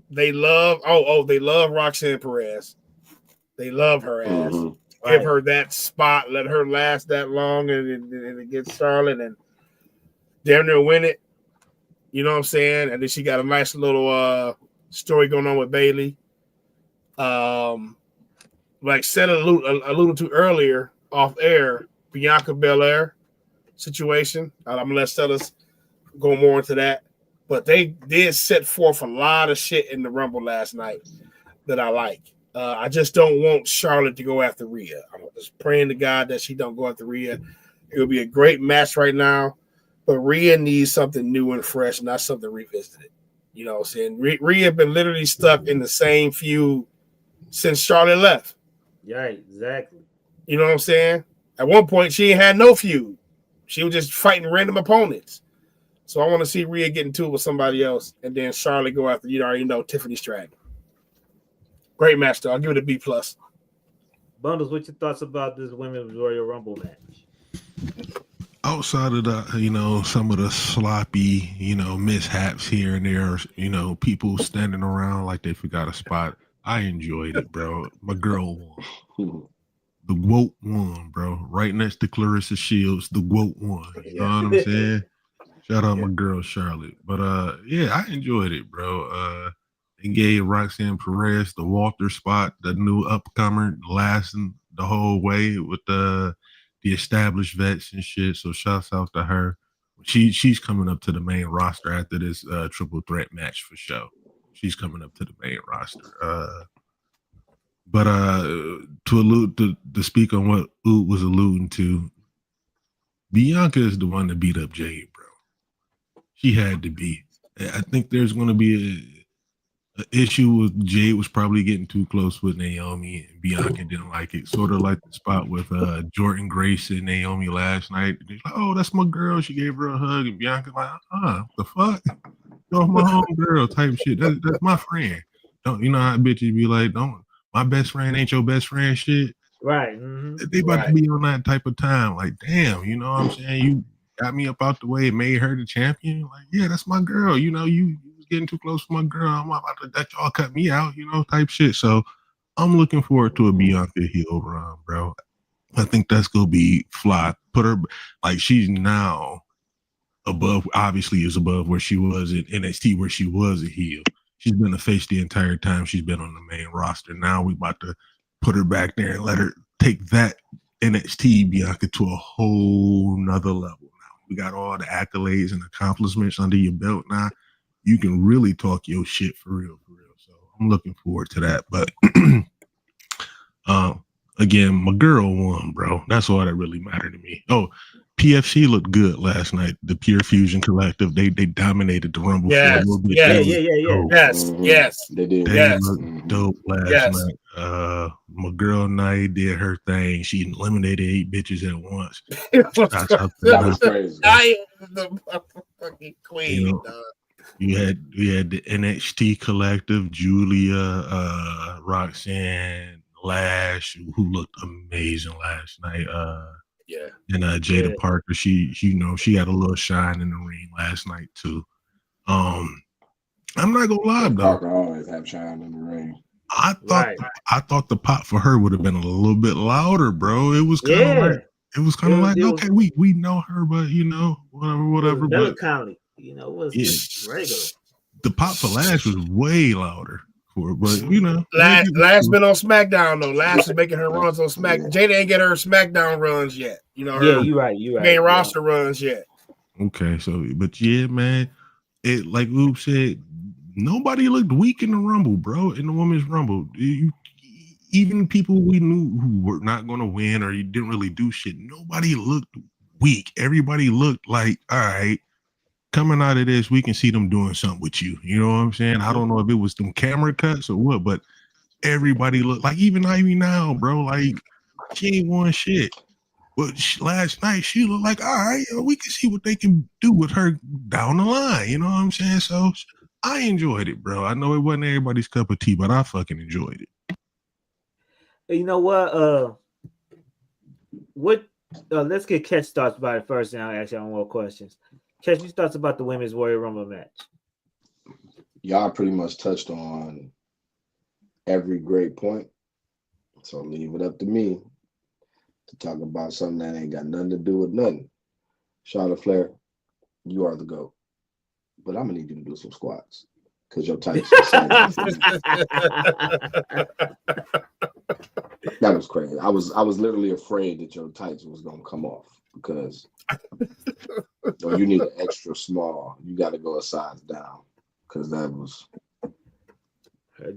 They love they love Roxanne Perez. They love her ass. Mm-hmm. Give her that spot, let her last that long, and against Charlotte, and damn near win it. You know what I'm saying? And then she got a nice little story going on with Bailey. Like said alluded to earlier off air, Bianca Belair situation. I'm gonna let Sellers go more into that. But they did set forth a lot of shit in the Rumble last night that I like. I just don't want Charlotte to go after Rhea. I'm just praying to God that she don't go after Rhea. It would be a great match right now, but Rhea needs something new and fresh, not something revisited. You know what I'm saying? Rhea been literally stuck in the same feud since Charlotte left. Yeah, exactly. You know what I'm saying? At one point, she ain't had no feud. She was just fighting random opponents. So I want to see Rhea get into it with somebody else, and then Charlotte go after, you already know, Tiffany Stratton. Great match, though. I'll give it a B+. Bundles, what's your thoughts about this Women's Royal Rumble match? Outside of the, some of the sloppy, mishaps here and there, people standing around like they forgot a spot, I enjoyed it, bro. My girl won. The GWOAT won, bro. Right next to Clarissa Shields, the GWOAT won. You know what I'm saying? Shout out my girl Charlotte. But yeah, I enjoyed it, bro. They gave Roxanne Perez the Walter spot, the new upcomer, lasting the whole way with the established vets and shit. So shouts out to her. She's coming up to the main roster after this triple threat match for sure. She's coming up to the main roster. But to speak on what Oot was alluding to, Bianca is the one that beat up Jade, bro. She had to be. I think there's going to be an issue with Jade was probably getting too close with Naomi, and Bianca didn't like it. Sort of like the spot with Jordan Grace and Naomi last night. Like, oh, that's my girl. She gave her a hug, and Bianca like, the fuck? You're my home girl type shit. That's my friend. Don't you know how bitches be like, don't my best friend ain't your best friend shit? Right. Mm-hmm. They about to be on that type of time. Like, damn, you know what I'm saying? You got me up out the way and made her the champion. Like, yeah, that's my girl. You was getting too close to my girl. I'm about to let y'all cut me out, type shit. So I'm looking forward to a Bianca heel run, bro. I think that's gonna be fly. Put her like she's now obviously is above where she was in NXT, where she was a heel. She's been a face the entire time she's been on the main roster. Now we about to put her back there and let her take that NXT Bianca to a whole nother level. Now we got all the accolades and accomplishments under your belt. Now you can really talk your shit for real. So I'm looking forward to that. But again, my girl won, bro. That's all that really mattered to me. Oh, PFC looked good last night. The Pure Fusion Collective, they dominated the Rumble for a little bit. Yes. They did. They looked dope last night. My girl Nia did her thing. She eliminated 8 bitches at once. That was crazy. I am the fucking queen. You had the NXT Collective, Julia, Roxanne, Lash, who looked amazing last night. Yeah. And Jada Parker, she had a little shine in the ring last night too. I'm not gonna lie though. Parker always have shine in the ring. I thought the pop for her would have been a little bit louder, bro. It was kind of like okay, we know her, but whatever. Melancholy, it was regular. The pop for Lash was way louder. But Lash been on SmackDown though. Lash is making her runs on SmackDown. Jada ain't get her SmackDown runs yet. Her you're right. main roster runs yet. Okay, but yeah, man, it like Oob said, nobody looked weak in the Rumble, bro. In the Women's Rumble, even people we knew who were not going to win or didn't really do shit, nobody looked weak. Everybody looked like, all right, coming out of this, we can see them doing something with you. You know what I'm saying? I don't know if it was them camera cuts or what, but everybody looked like, even Ivy now, bro, like she ain't won shit. But last night, she looked like, all right, we can see what they can do with her down the line. You know what I'm saying? So I enjoyed it, bro. I know it wasn't everybody's cup of tea, but I fucking enjoyed it. You know what? Let's get Catch thoughts about it first, and I'll ask you more questions. Catch your thoughts about the Women's Warrior Rumble match. Y'all pretty much touched on every great point, so leave it up to me to talk about something that ain't got nothing to do with nothing. Charlotte Flair, you are the GOAT. But I'm gonna need you to do some squats because your tights are That was crazy. I was literally afraid that your tights was gonna come off because you need an extra small. You got to go a size down because that was.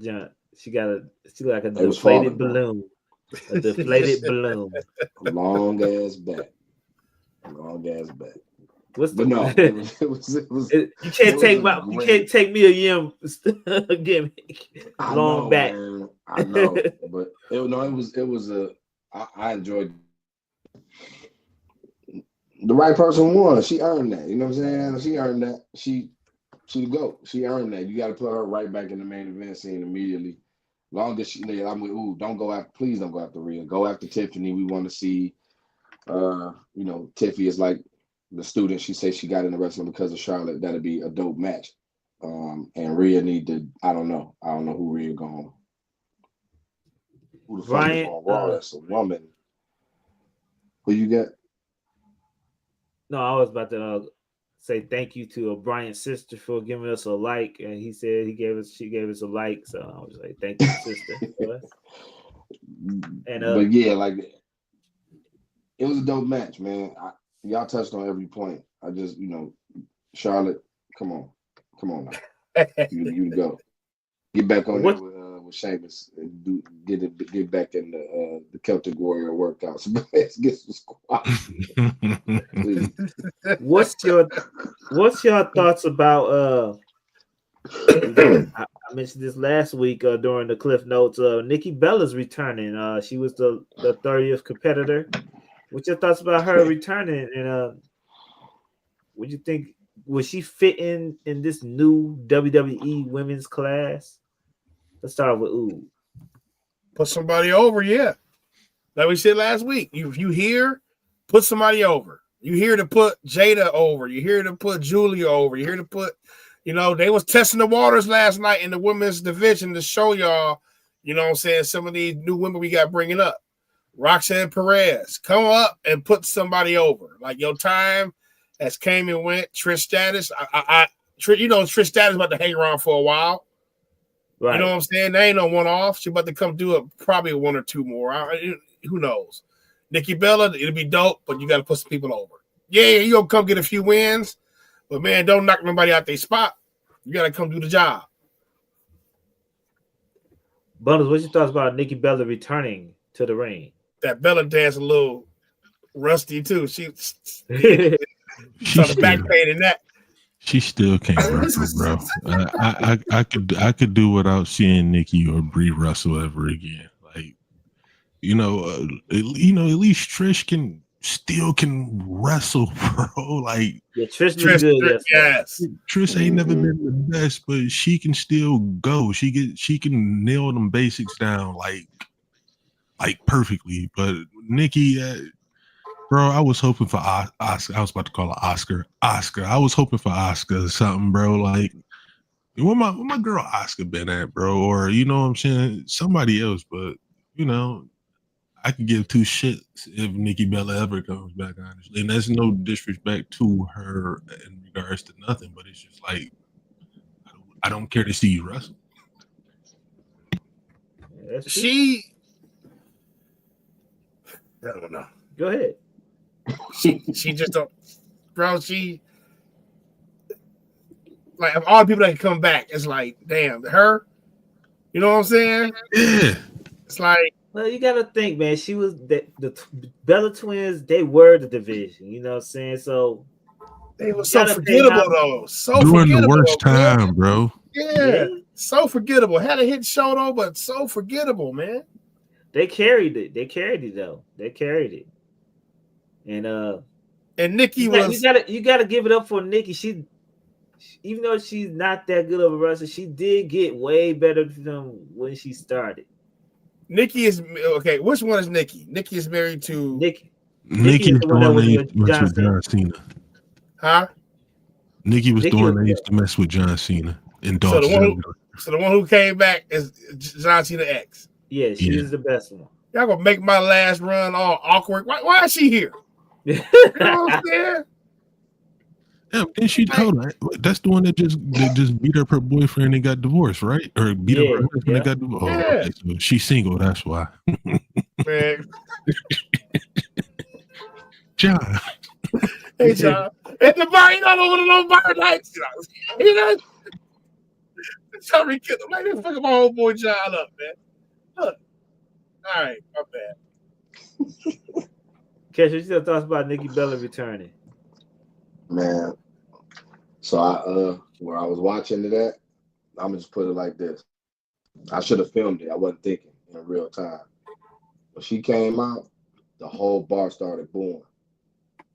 John, she like a deflated balloon. A deflated balloon. Long ass back. What's the no? You can't take me a yim gimmick. Long back. Man, I know, but it was I enjoyed. The right person won. She earned that. You know what I'm saying? She earned that. She the GOAT. She earned that. You got to put her right back in the main event scene immediately. Long as she, I'm like, please don't go after Rhea. Go after Tiffany. We want to see, Tiffany is like the student she says she got in the wrestling because of Charlotte. That'd be a dope match. And Rhea I don't know who Rhea going. Who the fuck is going Raw? That's a woman. Who you got? No, I was about to say thank you to Brian's sister for giving us a like, and he said she gave us a like, so I was like, thank you, sister. And but yeah, like it was a dope match, man. Y'all touched on every point. I just, Charlotte, come on now, you go, get back on there with Sheamus and get back in the Celtic Warrior workouts. Let's get some squats. What's your thoughts about I mentioned this last week during the Cliff Notes. Nikki Bella's returning. She was the 30th competitor. What's your thoughts about her returning? And what do you think? Would she fit in this new WWE women's class? Let's start with Ooh. Put somebody over, yeah. Like we said last week. If you here, put somebody over. You here to put Jada over. You here to put Julia over. You here to put, they was testing the waters last night in the women's division to show y'all, what I'm saying, some of these new women we got bringing up. Roxanne Perez, come up and put somebody over. Like your time has came and went. Trish Stratus, Trish Stratus about to hang around for a while. Right. You know what I'm saying? They ain't no one-off. She about to come do probably one or two more. Who knows? Nikki Bella, it'll be dope, but you got to put some people over. Yeah, you gonna come get a few wins, but man, don't knock nobody out their spot. You got to come do the job. Bundles, what's your thoughts about Nikki Bella returning to the ring? That Bella dance a little rusty too. She's the back pain in that. She still can't wrestle, bro. I could do without seeing Nikki or Brie wrestle ever again. Like, at least Trish can wrestle, bro. Like, yeah, Trish good. Yes. Trish ain't never been the best, but she can still go. She can nail them basics down like perfectly. But Nikki, Bro, I was hoping for Oscar. I was about to call her Oscar. Oscar. I was hoping for Oscar or something, bro. Like, where my girl Oscar been at, bro? Or you know what I'm saying? Somebody else, but you know, I could give two shits if Nikki Bella ever comes back, honestly. And that's no disrespect to her in regards to nothing, but it's just like I don't care to see you wrestle. She, I don't know. Go ahead. She just don't, bro. She like of all the people that can come back, it's like damn her. You know what I'm saying? Yeah. It's like, well, you gotta think, man. She was the Bella Twins. They were the division. You know what I'm saying? So they were so forgettable though. So during forgettable, the worst man. time, bro. Yeah, so forgettable. Had a hit show though, but so forgettable, man. They carried it. They carried it though. They carried it. And Nikki you gotta give it up for Nikki. She even though she's not that good of a wrestler, she did get way better than when she started. Nikki is okay. Which one is Nikki? Nikki is married to Nikki. Nikki is the one that used to mess with John Cena. Huh? Nikki was the one that used to mess with John Cena and Dolph Ziggler. So the one who came back is John Cena X. Yeah, she is the best one. Y'all gonna make my last run all awkward. Why is she here? You know what I'm saying? Yeah, and she told her that's the one that just beat up her boyfriend and got divorced, right? Or beat up her husband and got divorced. Oh, okay, so she's single. That's why. Man. John. Hey, John. At the bar, you know, one of those bar nights. You know? Sorry, kid. I'm like, this fucking my old boy John up, man. Look. All right, my bad. Cash, what you thoughts about Nikki Bella returning? Man. So where I was watching it at, I'm gonna just put it like this. I should have filmed it. I wasn't thinking in real time. When she came out, the whole bar started booing.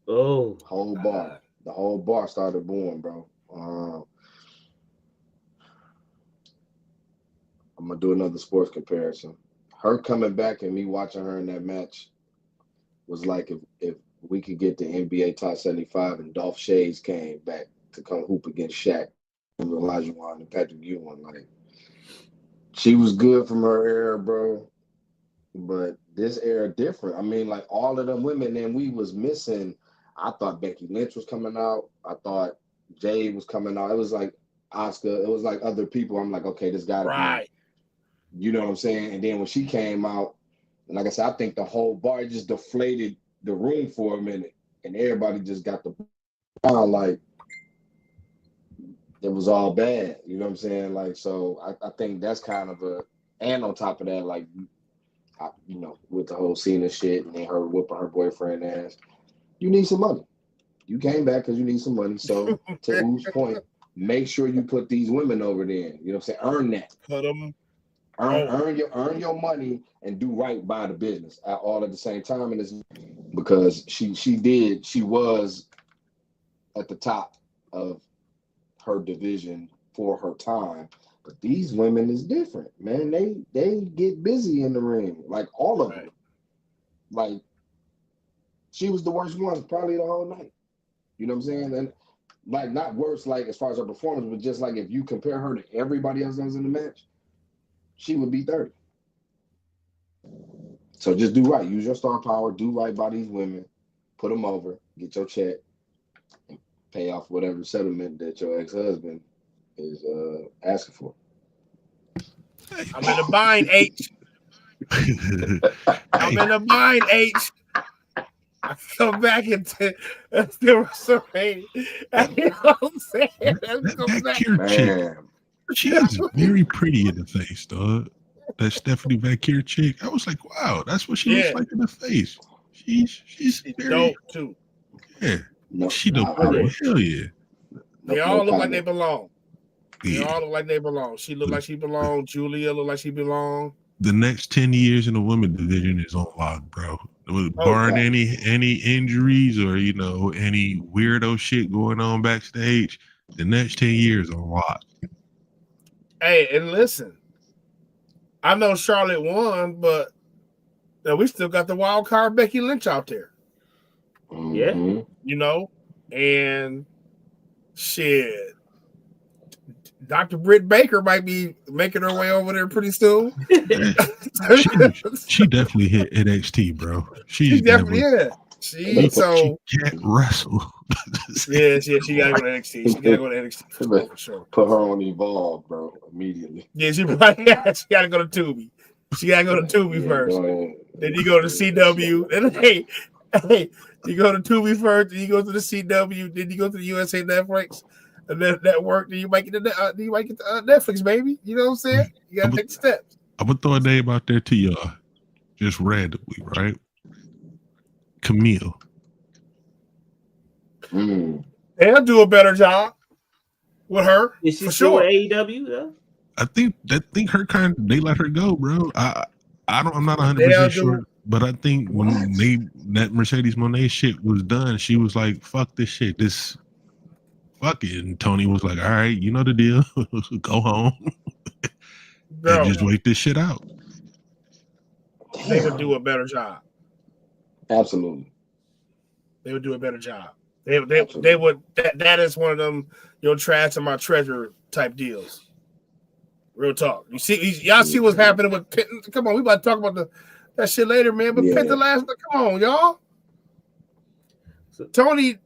Oh, the whole bar started booing, bro. I'm gonna do another sports comparison. Her coming back and me watching her in that match was like if we could get the NBA top 75 and Dolph Shades came back to come hoop against Shaq, Elijah Wan and Patrick Ewing. Like, she was good from her era, bro. But this era different. I mean, like all of them women, and we was missing. I thought Becky Lynch was coming out. I thought Jade was coming out. It was like Oscar. It was like other people. I'm like, okay, this gotta be. You know what I'm saying? And then when she came out, and like I said, I think the whole bar just deflated the room for a minute, and everybody just got the like it was all bad. You know what I'm saying? Like, so I think that's kind of and on top of that, like, you know, with the whole Cena shit and then her whooping her boyfriend ass, you need some money. You came back because you need some money. So to U's point, make sure you put these women over there. You know what I'm saying? Earn that. Put them. Earn your money and do right by the business all at the same time. And it's because she was at the top of her division for her time. But these women is different, man. They get busy in the ring, like all of them. Like, she was the worst one probably the whole night. You know what I'm saying? And like, not worse, like as far as her performance, but just like if you compare her to everybody else that was in the match, she would be 30. So just do right. Use your star power. Do right by these women. Put them over. Get your check. And pay off whatever settlement that your ex-husband is asking for. I'm in a bind, H. I'm in a bind, H. I come back into the WrestleMania. You know what I'm saying? That chick, she is very pretty in the face, dog. That Stephanie Vaquer chick. I was like, wow, that's what she looks like in the face. She's very dope too. Yeah. No, she dope. Hell yeah. They all look like they belong. They all look like they belong. She look like she belong. Julia look like she belong. The next 10 years in the women's division is on lock, bro. Barring any injuries or, you know, any weirdo shit going on backstage, the next 10 years on lock. Hey, and listen, I know Charlotte won, but we still got the wild card Becky Lynch out there. Yeah. You know, and shit. Dr. Britt Baker might be making her way over there pretty soon. she definitely hit NXT, bro. She definitely She can't wrestle. Yeah, she gotta go to NXT. She gotta go to NXT for sure. Put her on Evolve, bro, immediately. Yeah, she gotta go to Tubi. She gotta go to Tubi first. Then you go to CW. And hey, you go to Tubi first, then you go to the CW, then you go to the USA Netflix, and then network, then you might get the Netflix, baby. You know what I'm saying? You gotta take steps. I'm gonna throw a name out there to y'all, just randomly, right? Camille. They'll do a better job with her. Is she for still sure. with AEW though? I think her they let her go, bro. I'm not 100% sure, but I think when that Mercedes Moné shit was done, she was like, "Fuck this shit, fuck it." And Tony was like, "All right, you know the deal, go home and just wait this shit out." They would do a better job. Absolutely, they would do a better job. They would. That is one of them, trash and my treasure type deals. Real talk. You see, y'all see what's happening with Penta? Come on, we about to talk about that shit later, man. But Penta last, come on, y'all. Tony,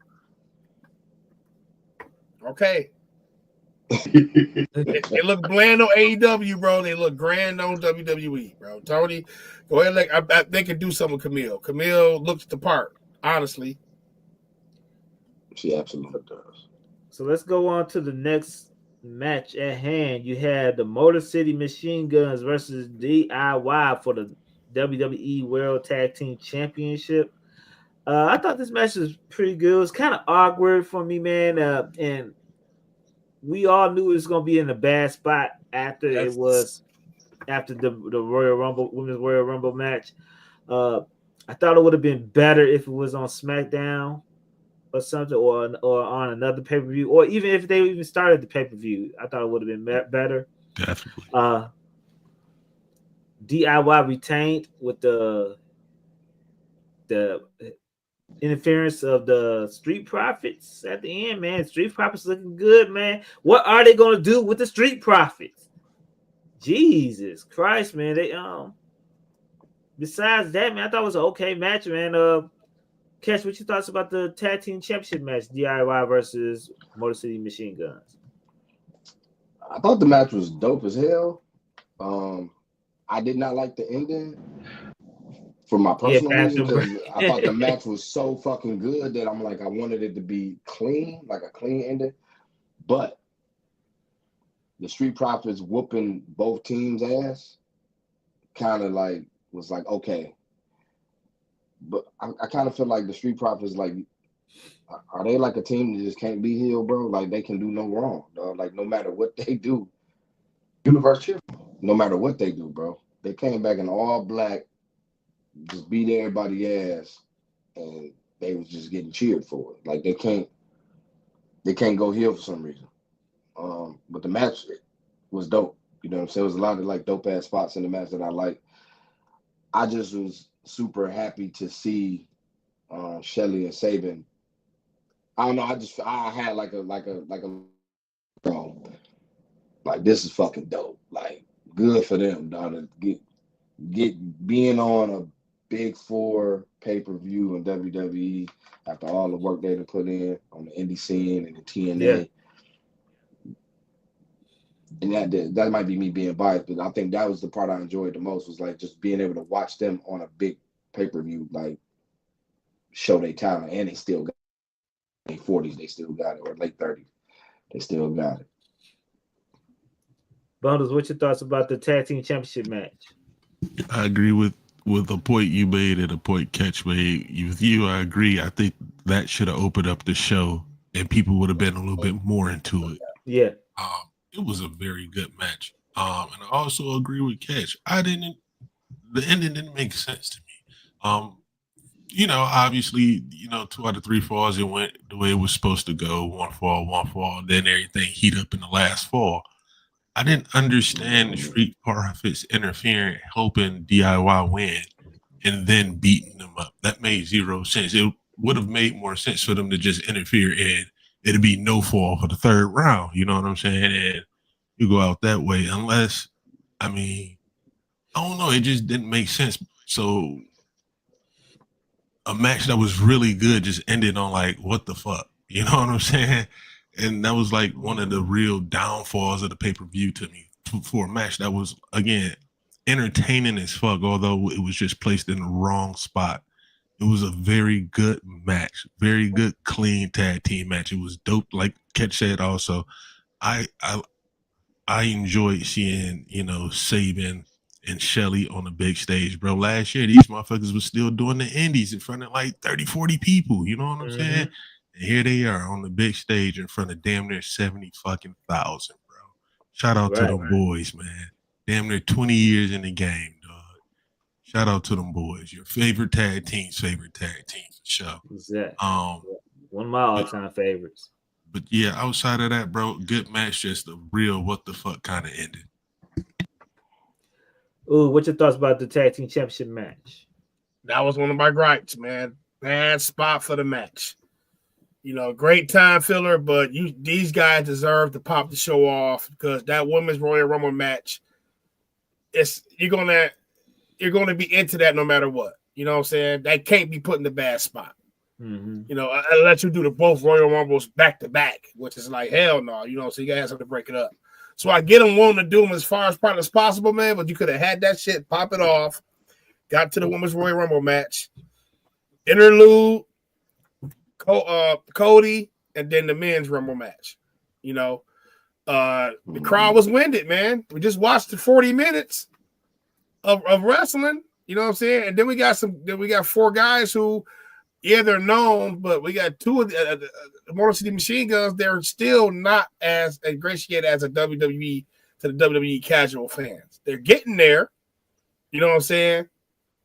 okay. They look bland on AEW, bro. They look grand on WWE, bro. Tony, go ahead. They can do something with Camille. Camille looks the part, honestly. She absolutely does. So let's go on to the next match at hand. You had the Motor City Machine Guns versus DIY for the WWE World Tag Team Championship. I thought this match was pretty good. It was kind of awkward for me, man. And we all knew it was going to be in a bad spot after the Royal Rumble, Women's Royal Rumble match. I thought it would have been better if it was on SmackDown or something, or on another pay-per-view, or even if they even started the pay-per-view, I thought it would have been better. Definitely. DIY retained with the interference of the Street Profits at the end, man. Street Profits looking good, man. What are they gonna do with the Street Profits? Jesus Christ, man. They besides that, man, I thought it was an okay match, man. Cash, what you thoughts about the tag team championship match, DIY versus Motor City Machine Guns? I thought the match was dope as hell. I did not like the ending for my personal reason, because I thought the match was so fucking good that I'm like, I wanted it to be clean, like a clean ending. But the Street Profits whooping both teams' ass kind of like was like, okay. But I kind of feel like the Street Profits, like, are they like a team that just can't be healed, bro? Like, they can do no wrong, dog. Like, no matter what they do, universe cheer. No matter what they do, bro. They came back in all black, just beat everybody's ass, and they was just getting cheered for it. Like, they can't go heel for some reason. But the match was dope. You know what I'm saying? There was a lot of like dope ass spots in the match that I like. I just was super happy to see Shelly and Sabin. I don't know. I had like this is fucking dope. Like, good for them, dog. To get being on a Big Four pay-per-view in WWE after all the work they put in on the indie scene and the TNA. Yeah. And that might be me being biased, but I think that was the part I enjoyed the most, was like just being able to watch them on a big pay-per-view, like show their talent, and they still got it. In their 40s, they still got it, or late 30s, they still got it. Bundles, what's your thoughts about the tag team championship match? I agree with a point you made and a point Catch made. With you, I agree. I think that should have opened up the show, and people would have been a little bit more into it. Yeah. It was a very good match. And I also agree with Catch. The ending didn't make sense to me. Obviously, 2 out of 3 falls, it went the way it was supposed to go. 1 fall, then everything heat up in the last fall. I didn't understand the Street Profits interfering, helping DIY win, and then beating them up. That made zero sense. would have made more sense for them to just interfere and it'd be no fall for the third round. You know what I'm saying? And you go out that way, unless, I mean, I don't know. It just didn't make sense. So a match that was really good just ended on like, what the fuck? You know what I'm saying? And that was like one of the real downfalls of the pay-per-view to me for a match that was, again, entertaining as fuck, although it was just placed in the wrong spot. It was a very good match, very good, clean tag team match. It was dope, like Ketch said also. I enjoyed seeing, Saban and Shelly on the big stage, bro. Last year, these motherfuckers was still doing the indies in front of like 30, 40 people. You know what I'm saying? And here they are on the big stage in front of damn near 70 fucking thousand, bro. Shout out to them boys, man. Damn near 20 years in the game, dog. Shout out to them boys. Your favorite tag team's favorite tag team for sure. Exactly. One of my all-time favorites. But yeah, outside of that, bro, good match. Just a real what the fuck kind of ended. Ooh, what's your thoughts about the tag team championship match? That was one of my gripes, man. Bad spot for the match. Great time filler, but these guys deserve to pop the show off because that women's Royal Rumble match, you're gonna be into that no matter what. You know what I'm saying? That can't be put in the bad spot. Unless you do the both Royal Rumbles back to back, which is like hell no. So you guys have to break it up. So I get them wanting to do them as far as possible, man. But you could have had that shit, pop it off, got to the women's Royal Rumble match, interlude, Cody, and then the men's Rumble match. The crowd was winded, man. We just watched the 40 minutes of wrestling. You know what I'm saying? And then we got four guys who. Yeah, they're known, but we got two of the Motor City Machine Guns. They're still not as ingratiated as a WWE to the WWE casual fans. They're getting there, you know what I'm saying?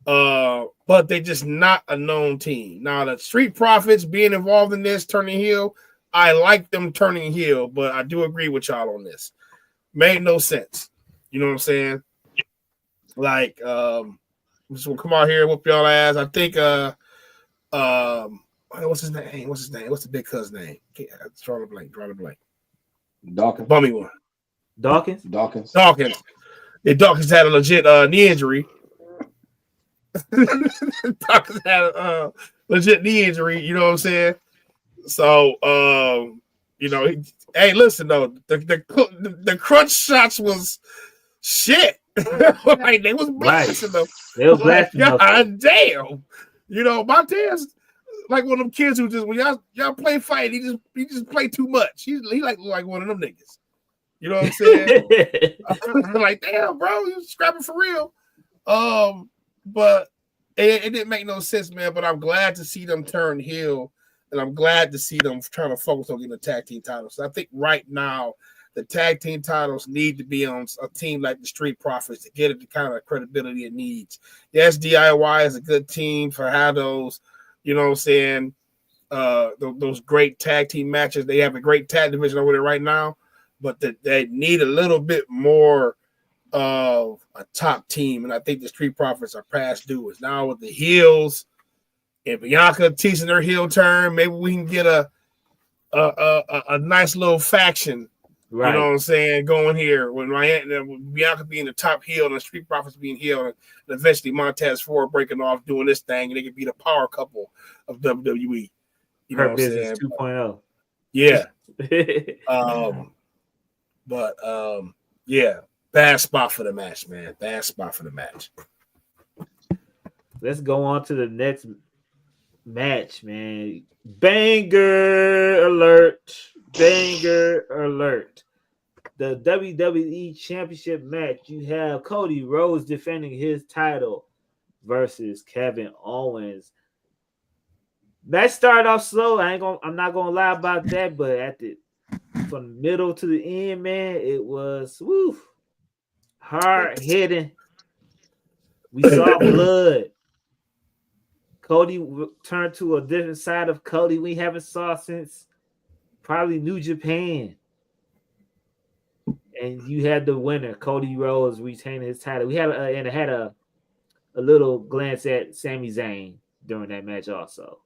But they're just not a known team. Now, the Street Profits being involved in this, turning heel, I like them turning heel, but I do agree with y'all on this. Made no sense. You know what I'm saying? Like, just will come out here and whoop y'all ass. I think, what's his name? What's the big cuz name? Draw the blank. Dawkins. Bummy one. Dawkins. Yeah, Dawkins had a legit knee injury. Dawkins had a legit knee injury. You know what I'm saying? So, hey, listen though, the crunch shots was shit. Like they was blasting them. They was blasting them. God damn. Montez like one of them kids who just when y'all play fight, he just play too much. He like one of them niggas. You know what I'm saying? Like, damn, bro, you scrapping for real. But it didn't make no sense, man. But I'm glad to see them turn heel, and I'm glad to see them trying to focus on getting the tag team titles. I think right now the tag team titles need to be on a team like the Street Profits to get it the kind of credibility it needs. Yes, DIY is a good team for how those, you know what I'm saying, those great tag team matches. They have a great tag division over there right now, but they need a little bit more of a top team. And I think the Street Profits are past due. It's now with the heels and Bianca teasing her heel turn. Maybe we can get a nice little faction. Right. You know what I'm saying? Going here when Bianca being the top heel and the Street Profits being heel, and eventually Montez Ford breaking off doing this thing, and they could be the power couple of WWE. You know what I'm saying? 2.0. Yeah. Yeah, bad spot for the match, man. Bad spot for the match. Let's go on to the next match, man. Banger alert. Banger alert. The WWE Championship match. You have Cody Rhodes defending his title versus Kevin Owens. Match started off slow. I'm not gonna lie about that, but from the middle to the end, man, it was hard hitting. We saw blood. Cody turned to a different side of Cody we haven't saw since probably New Japan. And you had the winner, Cody Rhodes, retaining his title. We had a little glance at Sami Zayn during that match also.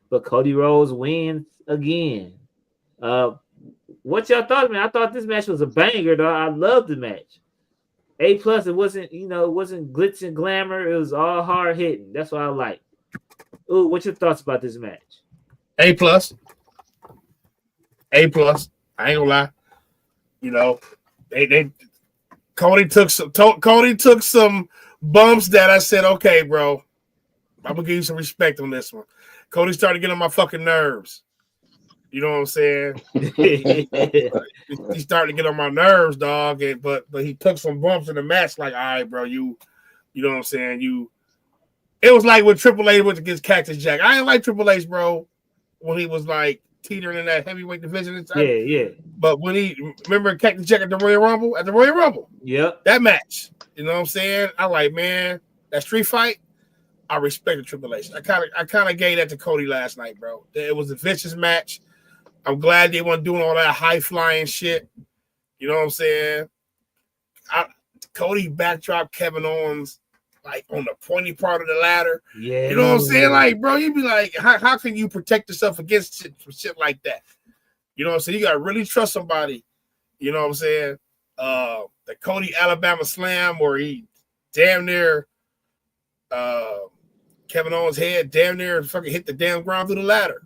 but Cody Rhodes wins again. What y'all thought, man? I thought this match was a banger, though. I loved the match. A plus. It wasn't, it wasn't glitz and glamour. It was all hard hitting. That's what I like. Ooh, what's your thoughts about this match? A plus. A plus. I ain't gonna lie. They Cody took some bumps that I said, okay, bro, I'm gonna give you some respect on this one. Cody started getting on my fucking nerves. You know what I'm saying? He started to get on my nerves, dog. But he took some bumps in the match. Like, all right, bro, you know what I'm saying? It was like when Triple H went against Cactus Jack. I ain't like Triple H, bro, when he was like teetering in that heavyweight division. Yeah. But when remember Cactus Jack at the Royal Rumble? Yep. That match. You know what I'm saying? I like, man, that street fight. I respected Triple H. I kind of gave that to Cody last night, bro. It was a vicious match. I'm glad they weren't doing all that high flying shit. You know what I'm saying? Cody backdropped Kevin Owens like on the pointy part of the ladder. Yeah. You know what I'm saying? Like, bro, you'd be like, how can you protect yourself against shit like that? You know what I'm saying? You gotta really trust somebody. You know what I'm saying? The Cody Alabama Slam where he damn near Kevin Owens' head damn near fucking hit the damn ground through the ladder.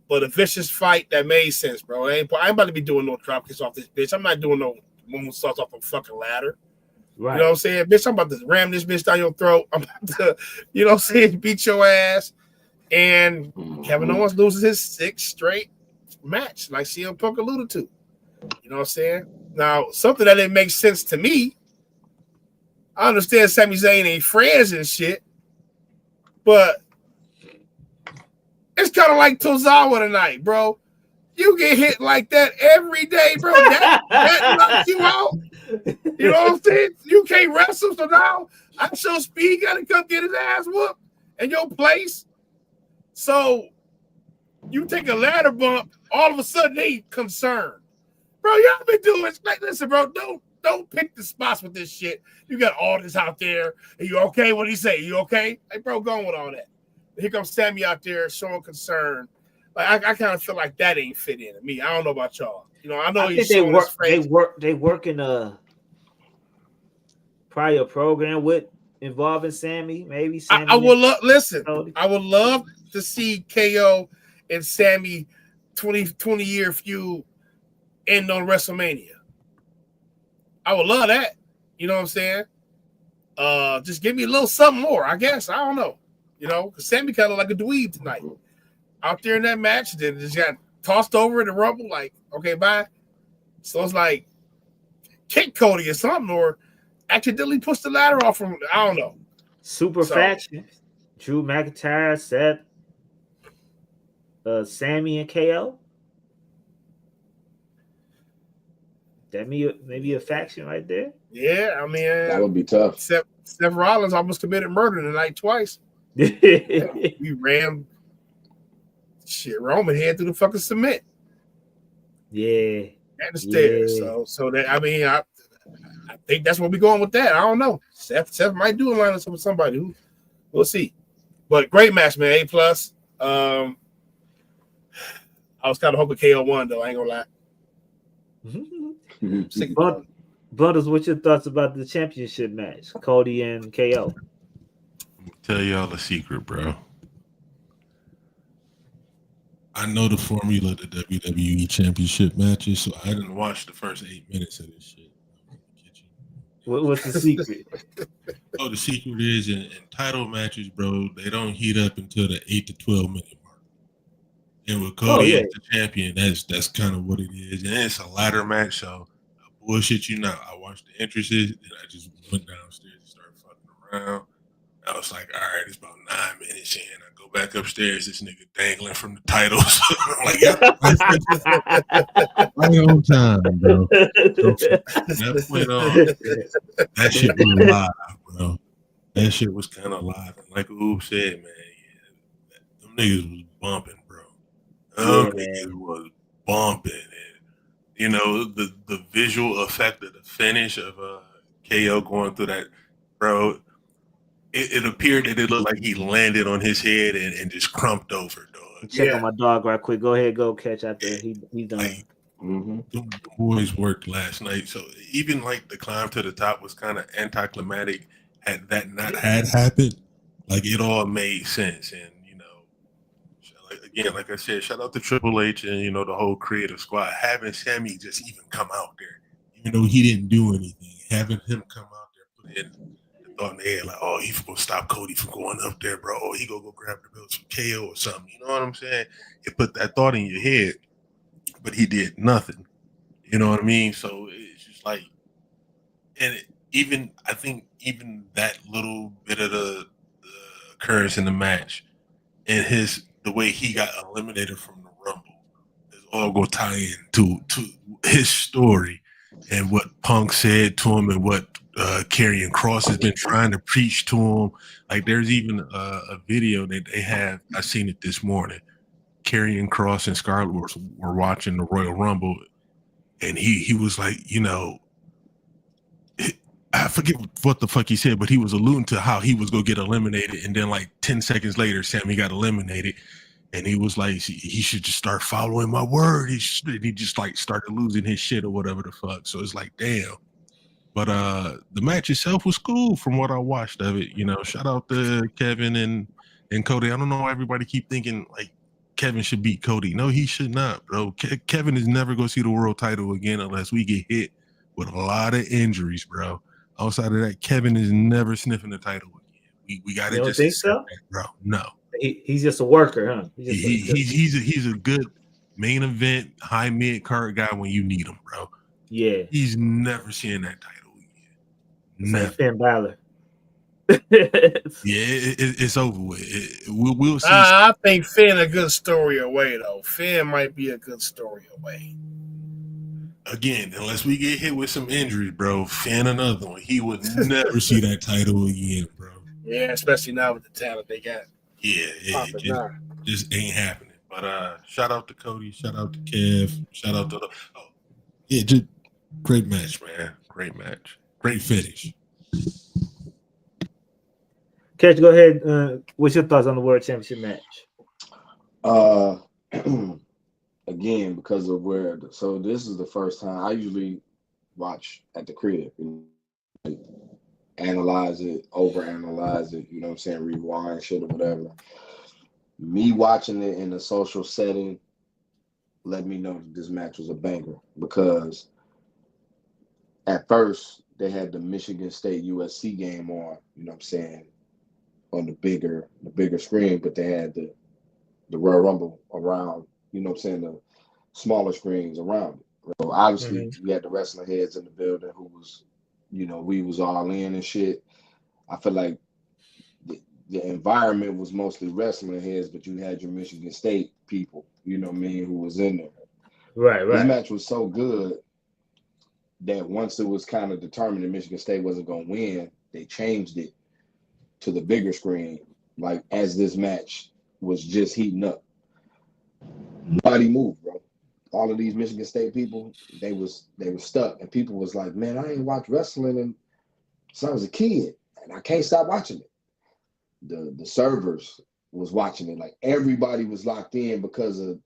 But a vicious fight that made sense, bro. I ain't about to be doing no drop kicks off this bitch. I'm not doing no moonsaults off a fucking ladder. Right. You know what I'm saying? Bitch, I'm about to ram this bitch down your throat. I'm about to, you know what I'm saying, beat your ass. And Kevin Owens loses his 6th straight match, like CM Punk alluded to. You know what I'm saying? Now, something that didn't make sense to me, I understand Sami Zayn ain't friends and shit, but it's kind of like Tozawa tonight, bro. You get hit like that every day, bro. That knocks you out. You know what I'm saying? You can't wrestle, so now I'm sure Speed got to come get his ass whooped in your place. So you take a ladder bump, all of a sudden they concerned. Bro, y'all been doing like, listen, bro, don't pick the spots with this shit. You got all this out there. Are you okay? What do you say? You okay? Hey, bro, go on with all that. Here comes Sammy out there showing concern. Like I kind of feel like that ain't fit in to me. I don't know about y'all. You know, I know he's showing his face. They work in a prior program with involving Sammy. Maybe Sammy. I would listen. I would love to see KO and Sammy 20-year feud end on WrestleMania. I would love that. You know what I'm saying? Just give me a little something more. I guess I don't know. You know, because Sammy kind of like a dweeb tonight. Out there in that match, then just got tossed over in the Rumble, like, okay, bye. So it's like, kick Cody or something, or accidentally push the ladder off from, I don't know. Super faction. Drew McIntyre, Seth, Sammy, and KO. That maybe a faction right there. Yeah, I mean, that would be tough. Seth Rollins almost committed murder tonight twice. We ran Roman head through the fucking cement. Yeah. At the stairs. So that I mean, I think that's where we're going with that. I don't know. Seth might do a line with somebody who we'll see. But great match, man. A plus. I was kind of hoping KO won though. I ain't gonna lie. Butters, what's your thoughts about the championship match? Cody and KO. Tell y'all a secret, bro. I know the formula of the WWE Championship matches, so I didn't watch the first 8 minutes of this shit. What's the secret? The secret is in title matches, bro, they don't heat up until the 8 to 12 minute mark. And with Cody as the champion, that's kind of what it is. And it's a ladder match, so I bullshit you not. I watched the entrances, and I just went downstairs and started fucking around. I was like, all right, it's about 9 minutes in. I go back upstairs, this nigga dangling from the titles. I'm like, right on time, bro. So that went on. That shit was live, bro. That shit was kind of live. And like Oob said, man, them niggas was bumping, bro. Niggas was bumping. And, you know, the visual effect of the finish of KO going through that, bro. it appeared that it looked like he landed on his head and just crumped over, dog. Check on my dog right quick. Go ahead, go catch after he's done. Like, the boys worked last night, so even like the climb to the top was kind of anticlimactic. Had that not had happened, like it all made sense. And again, like I said, shout out to Triple H and the whole creative squad. Having Sammy just even come out there, even though he didn't do anything, having him come out there, put in the thought in the head like, oh, he's gonna stop Cody from going up there, bro. Oh, he gonna go grab the belts from KO or something. You know what I'm saying? It put that thought in your head, but he did nothing. You know what I mean? So it's just like, and I think even that little bit of the occurrence in the match and the way he got eliminated from the Rumble is all going to tie into his story and what Punk said to him and what Karrion Kross has been trying to preach to him. Like there's even a video that they have. I seen it this morning. Karrion Kross and Scarlett were watching the Royal Rumble, and he was like, I forget what the fuck he said, but he was alluding to how he was going to get eliminated. And then like 10 seconds later, Sammy got eliminated. And he was like, he should just start following my word. He just like started losing his shit or whatever the fuck. So it's like, damn. But the match itself was cool from what I watched of it. Shout out to Kevin and Cody. I don't know why everybody keep thinking like Kevin should beat Cody. No, he should not, bro. Kevin is never going to see the world title again unless we get hit with a lot of injuries, bro. Outside of that, Kevin is never sniffing the title again. We got to just think so, that, bro. No, he's just a worker, huh? He's a good main event, high mid card guy when you need him, bro. Yeah, he's never seeing that title again. Never. Finn Balor. It's over with. We'll see. I think Finn a good story away though. Finn might be a good story away. Again, unless we get hit with some injuries, bro, Finn another one. He would never see that title again, bro. Yeah, especially now with the talent they got. Yeah, it just ain't happening. But shout out to Cody, shout out to Kev, shout out to just great match, man. Great match. Great finish. Catch, go ahead. What's your thoughts on the World Championship match? Again, because of so this is the first time I usually watch at the crib, analyze it, overanalyze it, what I'm saying, rewind shit or whatever. Me watching it in a social setting let me know that this match was a banger because at first they had the Michigan State USC game on, what I'm saying, on the bigger screen, but they had the Royal Rumble around, what I'm saying, the smaller screens around it. So obviously we had the wrestling heads in the building who was, we was all in and shit. I feel like the environment was mostly wrestling heads, but you had your Michigan State people, who was in there. Right. This match was so good that once it was kind of determined that Michigan State wasn't going to win, they changed it to the bigger screen, like as this match was just heating up. Nobody moved, bro. All of these Michigan State people, they were stuck, and people was like, "Man, I ain't watched wrestling since I was a kid, and I can't stop watching it." The servers was watching it, like everybody was locked in because of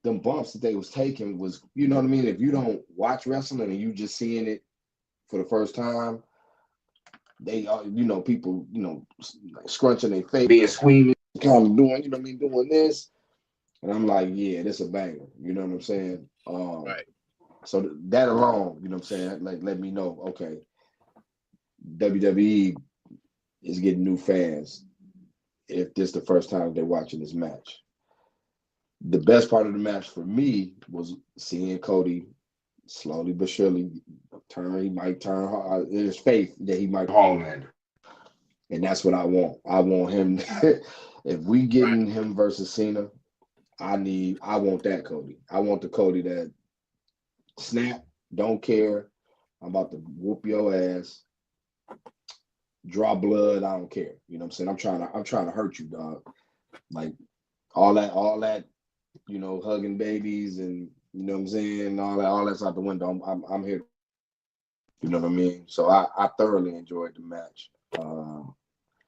them bumps that they was taking. Was, you know what I mean? If you don't watch wrestling and you just seeing it for the first time, they are, people, like scrunching their face, being squeamish, kind of doing, doing this. And I'm like, yeah, this a banger. You know what I'm saying? Right. So that alone, you know what I'm saying, like let me know, okay, WWE is getting new fans if this is the first time they're watching this match. The best part of the match for me was seeing Cody slowly but surely he might turn, there's faith that he might Homelander. And that's what I want. I want him, if we getting him versus Cena, I want that Cody. I want the Cody that snap, don't care. I'm about to whoop your ass, draw blood. I don't care. You know what I'm saying? I'm trying to hurt you, dog. Like all that, hugging babies and you know what I'm saying, all that's out the window. I'm here. You know what I mean? So I thoroughly enjoyed the match.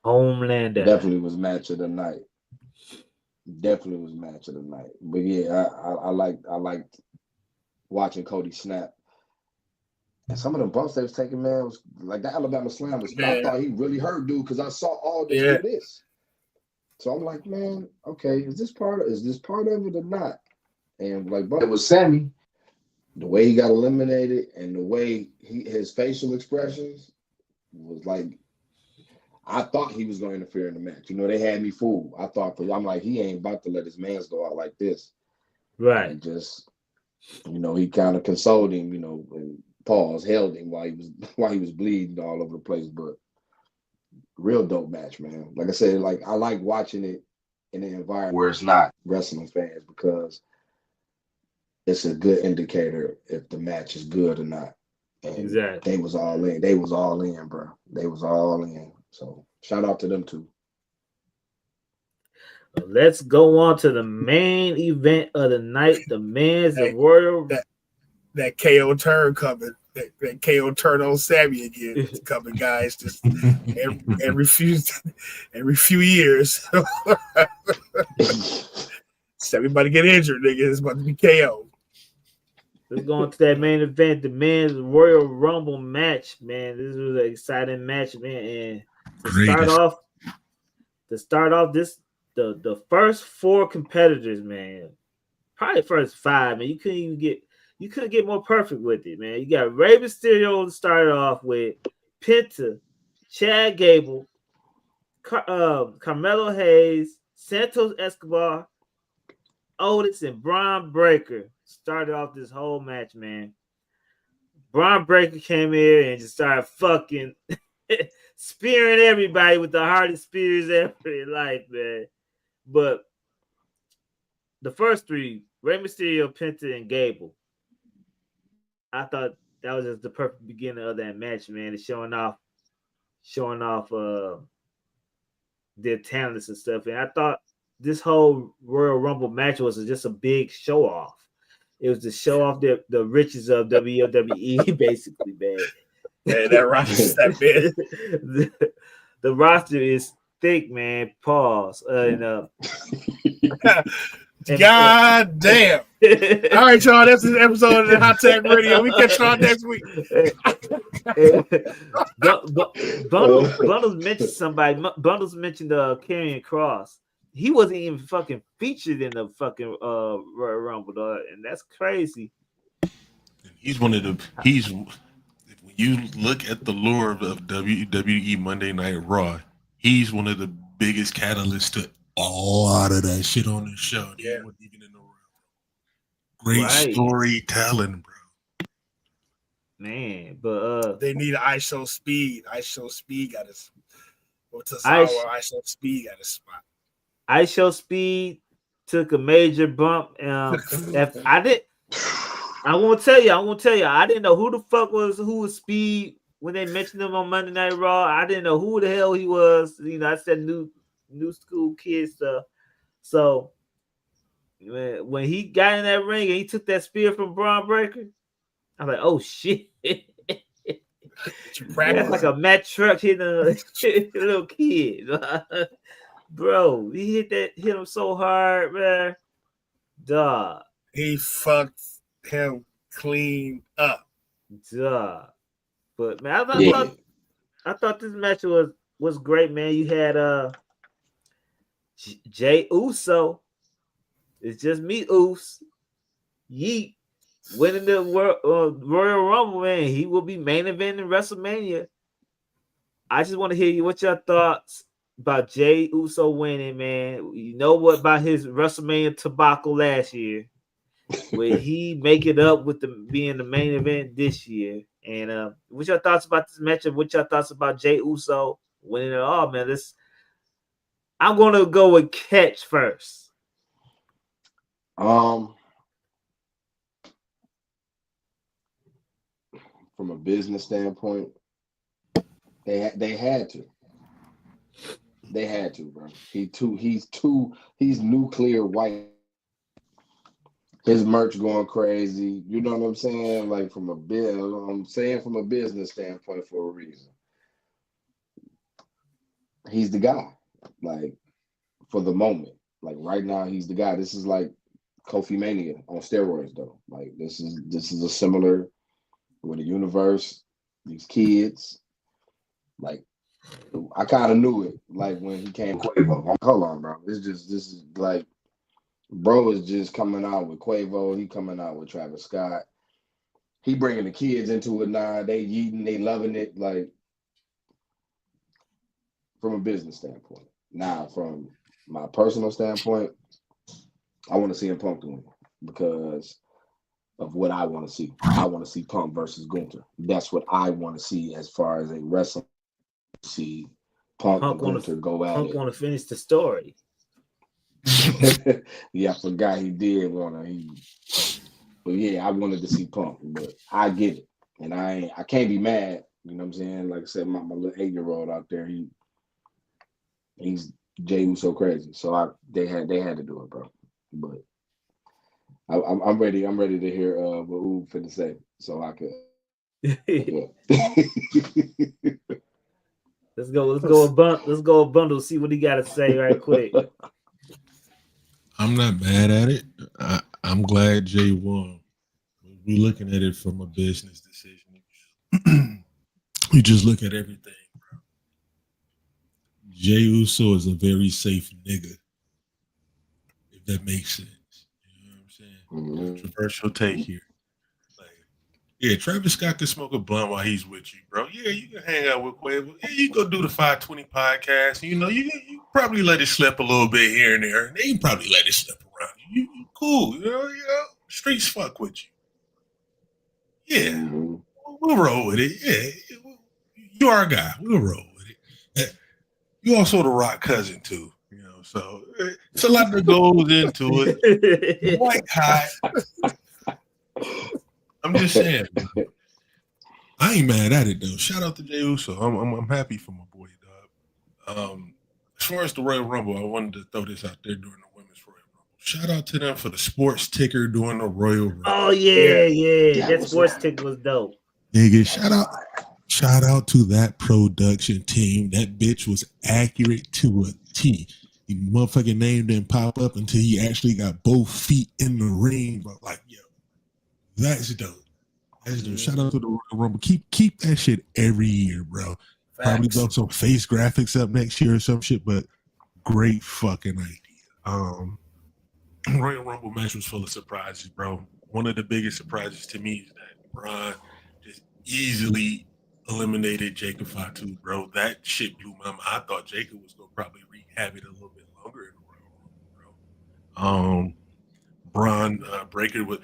Homelander. Definitely was match of the night. Definitely was match of the night. But yeah, I liked watching Cody snap. And some of them bumps they was taking, man, was like that Alabama Slam was. I thought he really hurt, dude, because I saw all this do this. So I'm like, man, okay, is this part of it or not? And like, but it was Sammy. The way he got eliminated and the way his facial expressions was like, I thought he was going to interfere in the match. You know, they had me fooled. I'm like, he ain't about to let his mans go out like this. Right. And just, you know, he kind of consoled him, you know, and held him while he was bleeding all over the place. But real dope match, man. Like I said, like I like watching it in an environment where it's not wrestling fans because it's a good indicator if the match is good or not. And exactly. They was all in. They was all in, bro. They was all in. So shout out to them too. Let's go on to the main event of the night. The men's Royal. That KO turn coming. That KO turn on Sammy again. It's coming, guys. Just every few years. So everybody get injured, nigga. It's about to be KO. Let's go on to that main event, the men's Royal Rumble match, man. This was an exciting match, man. And to start off this, the first 4 competitors, man, probably first 5, man. You couldn't get more perfect with it, man. You got Rey Mysterio to start off with, Penta, Chad Gable, Carmelo Hayes, Santos Escobar, Otis, and Braun Breaker started off this whole match, man. Braun Breaker came here and just started fucking spearing everybody with the hardest spears ever in life, man. But the first 3, Rey Mysterio, Penta, and Gable, I thought that was just the perfect beginning of that match, man. It's showing off their talents and stuff. And I thought this whole Royal Rumble match was just a big show off. It was to show off the riches of WWE, basically, man. Man, that roster's that big. The roster is thick, man. Pause. God damn. All right, y'all. That's this episode of the Hot Tag Radio. We catch y'all next week. Bundles mentioned somebody. Bundles mentioned Karrion Kross. He wasn't even fucking featured in the fucking Royal Rumble, dog, and that's crazy. He's one of the. When you look at the lore of WWE Monday Night Raw, he's one of the biggest catalysts to a lot of that shit on the show. Yeah. Even in the great storytelling, bro. Man, but they need ISO Speed. ISO Speed got his. ISO Speed got his spot. ISO Speed took a major bump. I won't tell you. I didn't know who the fuck who was Speed when they mentioned him on Monday Night Raw. I didn't know who the hell he was. You know, I said new school kid stuff. So when he got in that ring and he took that spear from Braun Breaker, I was like, oh shit. That's like a Matt Truck hitting a little kid. Bro, he hit him so hard, man. Duh. He fucked him clean up. Duh. But man, I thought this match was great, man. You had Jay Uso. It's just me, Us. Yeet. Winning the Royal Rumble, man. He will be main eventing WrestleMania. I just want to hear what your thoughts about Jay Uso winning, man. You know what about his WrestleMania tobacco last year? Will he make it up with being the main event this year? And what's your thoughts about this matchup? What's your thoughts about Jay Uso winning it all, man? I'm gonna go with Catch first. From a business standpoint, they had to. They had to, bro. He's nuclear white. His merch going crazy. You know what I'm saying? Like I'm saying from a business standpoint for a reason. he's the guy. Like for the moment, like right now, he's the guy. This is like Kofi Mania on steroids, though. Like this is a similar with the universe. These kids, like I kind of knew it. Like when he came Quavo, I'm like, hold on, bro. This is like, bro is just coming out with Quavo. He coming out with Travis Scott. He bringing the kids into it now. They eating, they loving it. Like from a business standpoint. Now, from my personal standpoint, I want to see him Punk doing it because of what I want to see. I want to see Punk versus Gunther. That's what I want to see as far as a wrestling. See Punk and Gunther go at Punk it. want to finish the story. Yeah, I forgot he did want to. But yeah, I wanted to see Punk, but I get it, and I can't be mad. You know what I'm saying? Like I said, my little 8-year-old out there, he's Jey Uso crazy, so they had to do it, bro. But I'm ready. I'm ready to hear what Oob finna say, so I could. Let's go a bundle. See what he got to say right quick. I'm not mad at it. I'm glad Jay won. We're looking at it from a business decision. We just look at everything, bro. Jey Uso is a very safe nigga, if that makes sense. You know what I'm saying? Controversial take here. Like, yeah, Travis Scott can smoke a blunt while he's with you, bro. Yeah, you can hang out with Quavo. Yeah, you go do the 520 podcast. You know, you probably let it slip a little bit here and there. And they can probably let it slip around you. You cool, you know. Streets fuck with you. Yeah, we'll roll with it. Yeah, you are a guy. We'll roll with it. You also the Rock cousin too, you know. So it's a lot that goes into it. White hot. I'm just saying. I ain't mad at it though. Shout out to Jey Uso. I'm happy for my boy, dog. As far as the Royal Rumble, I wanted to throw this out there during the women's Royal Rumble. Shout out to them for the sports ticker during the Royal Rumble. Oh yeah. That sports ticker was dope. Nigga, shout out to that production team. That bitch was accurate to a T. The motherfucking name didn't pop up until he actually got both feet in the ring. But like, yo, that's dope. That's dope. Shout out to the Royal Rumble. Keep that shit every year, bro. Facts. Probably throw some face graphics up next year or some shit, but great fucking idea. Royal Rumble match was full of surprises, bro. One of the biggest surprises to me is that Braun just easily eliminated Jacob Fatu, bro. That shit blew my mind. I thought Jacob was gonna probably wreak havoc a little bit longer in the Royal Rumble, bro. Braun Breaker with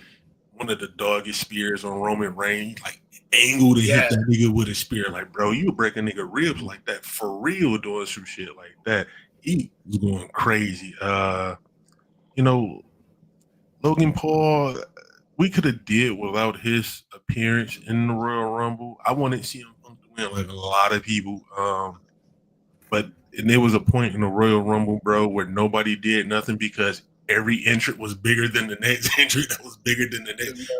one of the doggest spears on Roman Reigns, like angled to hit that nigga with a spear. Like, bro, you would break a nigga ribs like that for real doing some shit like that. He was going crazy. You know, Logan Paul, we could have did without his appearance in the Royal Rumble. I wanted to see him win like a lot of people. But there was a point in the Royal Rumble, bro, where nobody did nothing because every entrant was bigger than the next entrant that was bigger than the next.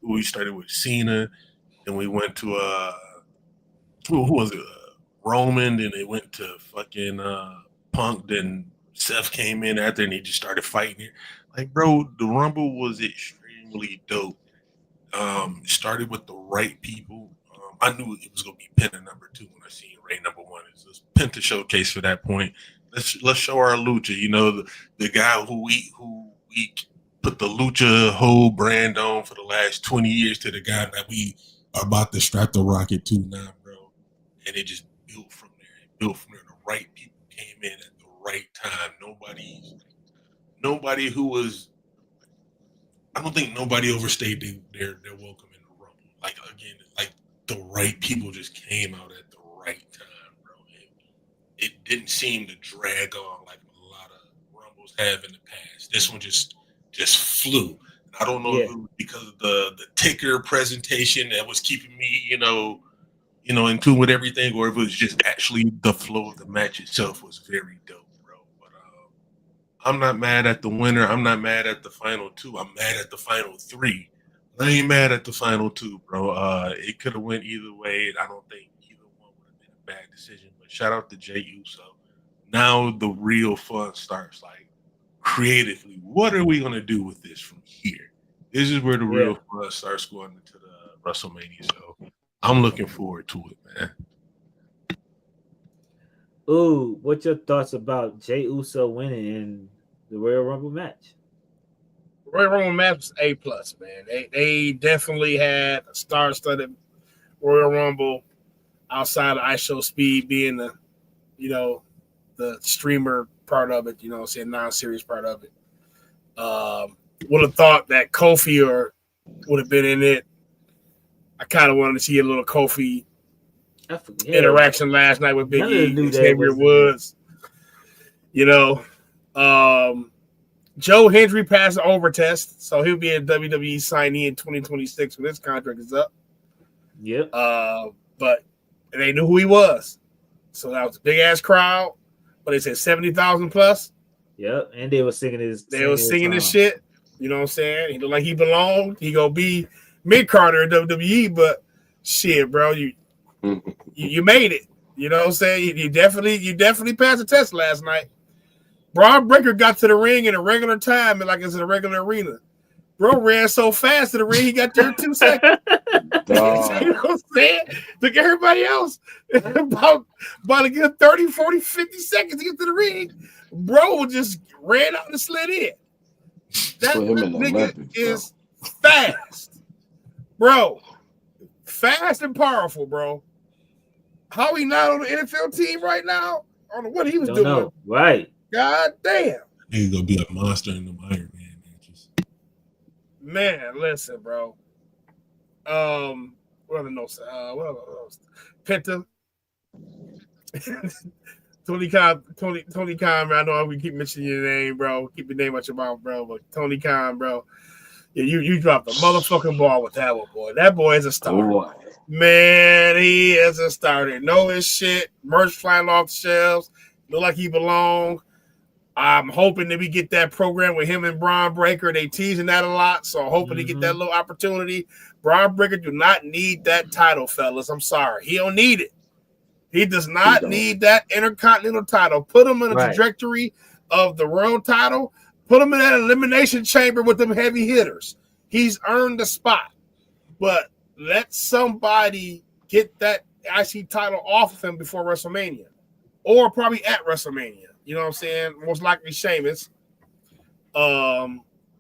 We started with Cena, then we went to who was it? Roman, then it went to fucking Punk, then Seth came in after and he just started fighting it. Like, bro, the Rumble was extremely dope. Started with the right people. I knew it was gonna be Penta number 2 when I seen Ray number 1. It's a Penta showcase for that point. Let's show our lucha. You know, the guy who we put the lucha whole brand on for the last 20 years to the guy that we are about to strap the rocket to now, bro. And it just built from there. The right people came in at the right time. Nobody who was. I don't think nobody overstayed their welcome in the Rumble. Like, again, like the right people just came out at the right time, bro. It didn't seem to drag on like a lot of Rumbles have in the past. This one just flew. I don't know if it was because of the ticker presentation that was keeping me, in tune with everything, or if it was just actually the flow of the match itself was very dope, bro. But I'm not mad at the winner. I'm not mad at the final 2. I'm mad at the final 3. I ain't mad at the final 2, bro. It could have went either way, and I don't think either one would have been a bad decision. But shout out to Jey Uso. Now the real fun starts. Like creatively, what are we gonna do with this from here? This is where the real fun starts going into the WrestleMania. So I'm looking forward to it, man. Ooh, what's your thoughts about Jey Uso winning in the Royal Rumble match? Royal Rumble match was A+, man. They definitely had a star-studded Royal Rumble outside of Ice Show Speed being the streamer part of it, saying non-series part of it. Would have thought that Kofi would have been in it. I kind of wanted to see a little Kofi interaction last night with Big E and Xavier Woods. Joe Hendry passed the over test, so he'll be a WWE signee in 2026 when his contract is up. Yep. But they knew who he was. So that was a big ass crowd. But they said 70,000 plus. Yep. And they were singing his shit. You know what I'm saying? He looked like he belonged. He gonna be mid-carder in WWE, but shit, bro, you made it. You know what I'm saying? You definitely passed the test last night. Braun Breaker got to the ring in a regular time, like it's in a regular arena. Bro ran so fast to the ring, he got there in 2 seconds. You know what I'm saying? Look at everybody else. about to get 30, 40, 50 seconds to get to the ring. Bro just ran out and slid in. That nigga is fast. Bro. Fast and powerful, bro. How he not on the NFL team right now? I don't know what he was doing. Know. Right. God damn. He's gonna be a monster in the Iron Man matches. Man, listen, bro. What other notes? What other notes? Penta. Tony Khan, man. I know we keep mentioning your name, bro. Keep your name out your mouth, bro. But Tony Khan, bro. Yeah, you dropped a motherfucking ball with that one, boy. That boy is a starter. Oh, man, he is a starter. Know his shit. Merch flying off the shelves. Look like he belong. I'm hoping that we get that program with him and Braun Breaker. They teasing that a lot, so I'm hoping to get that little opportunity. Braun Breaker do not need that title, fellas. I'm sorry. He don't need it. He does not need that Intercontinental title. Put him in the trajectory of the world title. Put him in that elimination chamber with them heavy hitters. He's earned the spot. But let somebody get that IC title off of him before WrestleMania. Or probably at WrestleMania. You know what I'm saying? Most likely Sheamus. Brother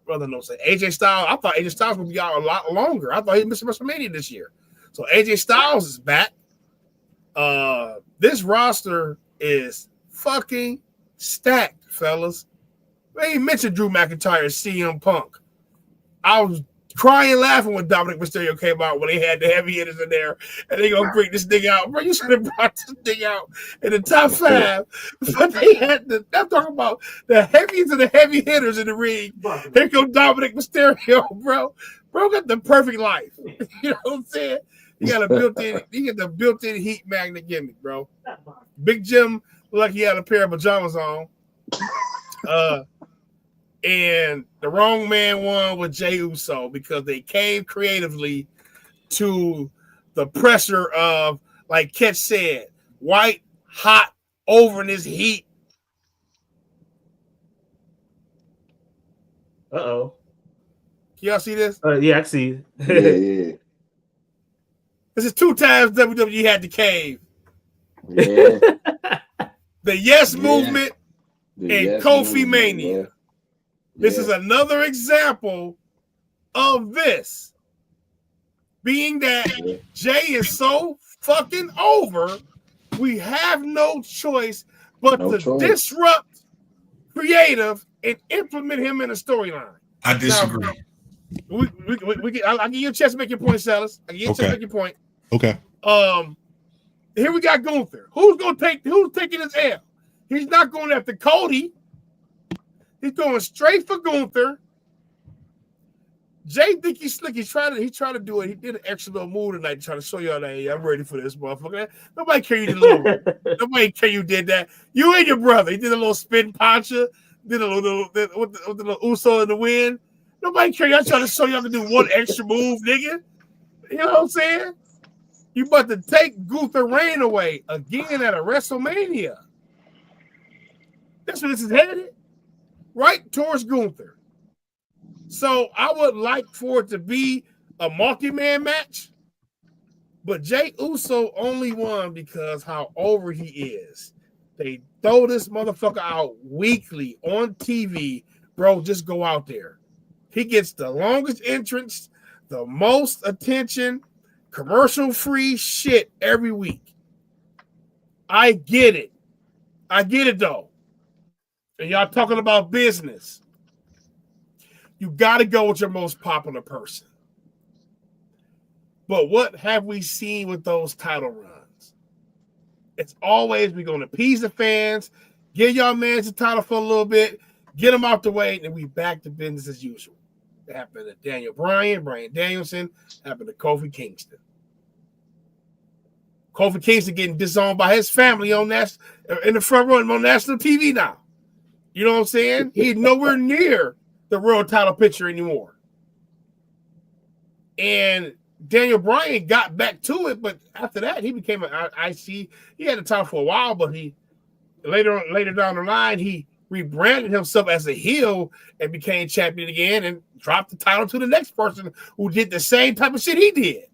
no say AJ Styles. I thought AJ Styles would be out a lot longer. I thought he missed WrestleMania this year. So AJ Styles is back. This roster is fucking stacked, fellas. They ain't mentioned Drew McIntyre, CM Punk. I was crying laughing when Dominic Mysterio came out when they had the heavy hitters in there and they gonna bring this thing out. Bro, you should have brought this thing out in the top 5. But they had I'm talking about the heavies and the heavy hitters in the ring. Here goes Dominic Mysterio, bro. Bro got the perfect life. You know what I'm saying? He got the built-in heat magnet gimmick, bro. Big Jim looked like he had a pair of pajamas on. And the wrong man won with Jey Uso because they came creatively to the pressure of, like Ketch said, white, hot, over in this heat. Uh-oh. Can y'all see this? Yeah, I see. Yeah. This is 2 times WWE had to cave. Yeah. The Yes Movement and Kofi Mania. Yeah. This is another example of this. Being that Jay is so fucking over, we have no choice but to disrupt creative and implement him in a storyline. I disagree. Now, I'll give you a chance to make your point, Salas. I'll give you a chance to make your point. Okay. Here we got Gunther. Who's taking his L? He's not going after Cody. He's going straight for Gunther. Jay think he's slick. He tried to do it. He did an extra little move tonight, trying to show y'all that, hey, I'm ready for this motherfucker. Nobody care you did a little. Nobody care you did that. You and your brother. He did a little spin poncha. Did a little with the little Uso in the wind. Nobody care. Y'all trying to show y'all to do one extra move, nigga. You know what I'm saying? You about to take Gunther reign away again at a WrestleMania. That's where this is headed. Right towards Gunther. So I would like for it to be a multi-man match. But Jey Uso only won because how over he is. They throw this motherfucker out weekly on TV. Bro, just go out there. He gets the longest entrance, the most attention, commercial-free shit every week. I get it. I get it, though. And y'all talking about business. You got to go with your most popular person. But what have we seen with those title runs? It's always we're going to appease the fans, give y'all man the title for a little bit, get them out the way, and we back to business as usual. It happened to Daniel Bryan, Bryan Danielson, happened to Kofi Kingston. Kofi Kingston getting disowned by his family in the front row on national TV now. You know what I'm saying? He's nowhere near the world title picture anymore. And Daniel Bryan got back to it, but after that, he became an IC. He had the title for a while, but he later down the line, he rebranded himself as a heel and became champion again and dropped the title to the next person who did the same type of shit he did.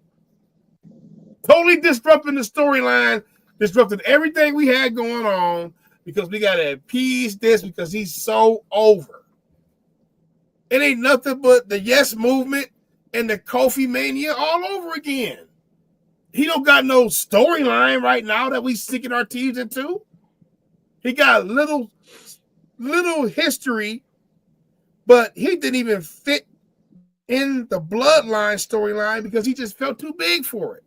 Totally disrupting the storyline, disrupting everything we had going on because we got to appease this because he's so over. It ain't nothing but the Yes Movement and the Kofi Mania all over again. He don't got no storyline right now that we sinking our teeth into. He got little history, but he didn't even fit in the bloodline storyline because he just felt too big for it.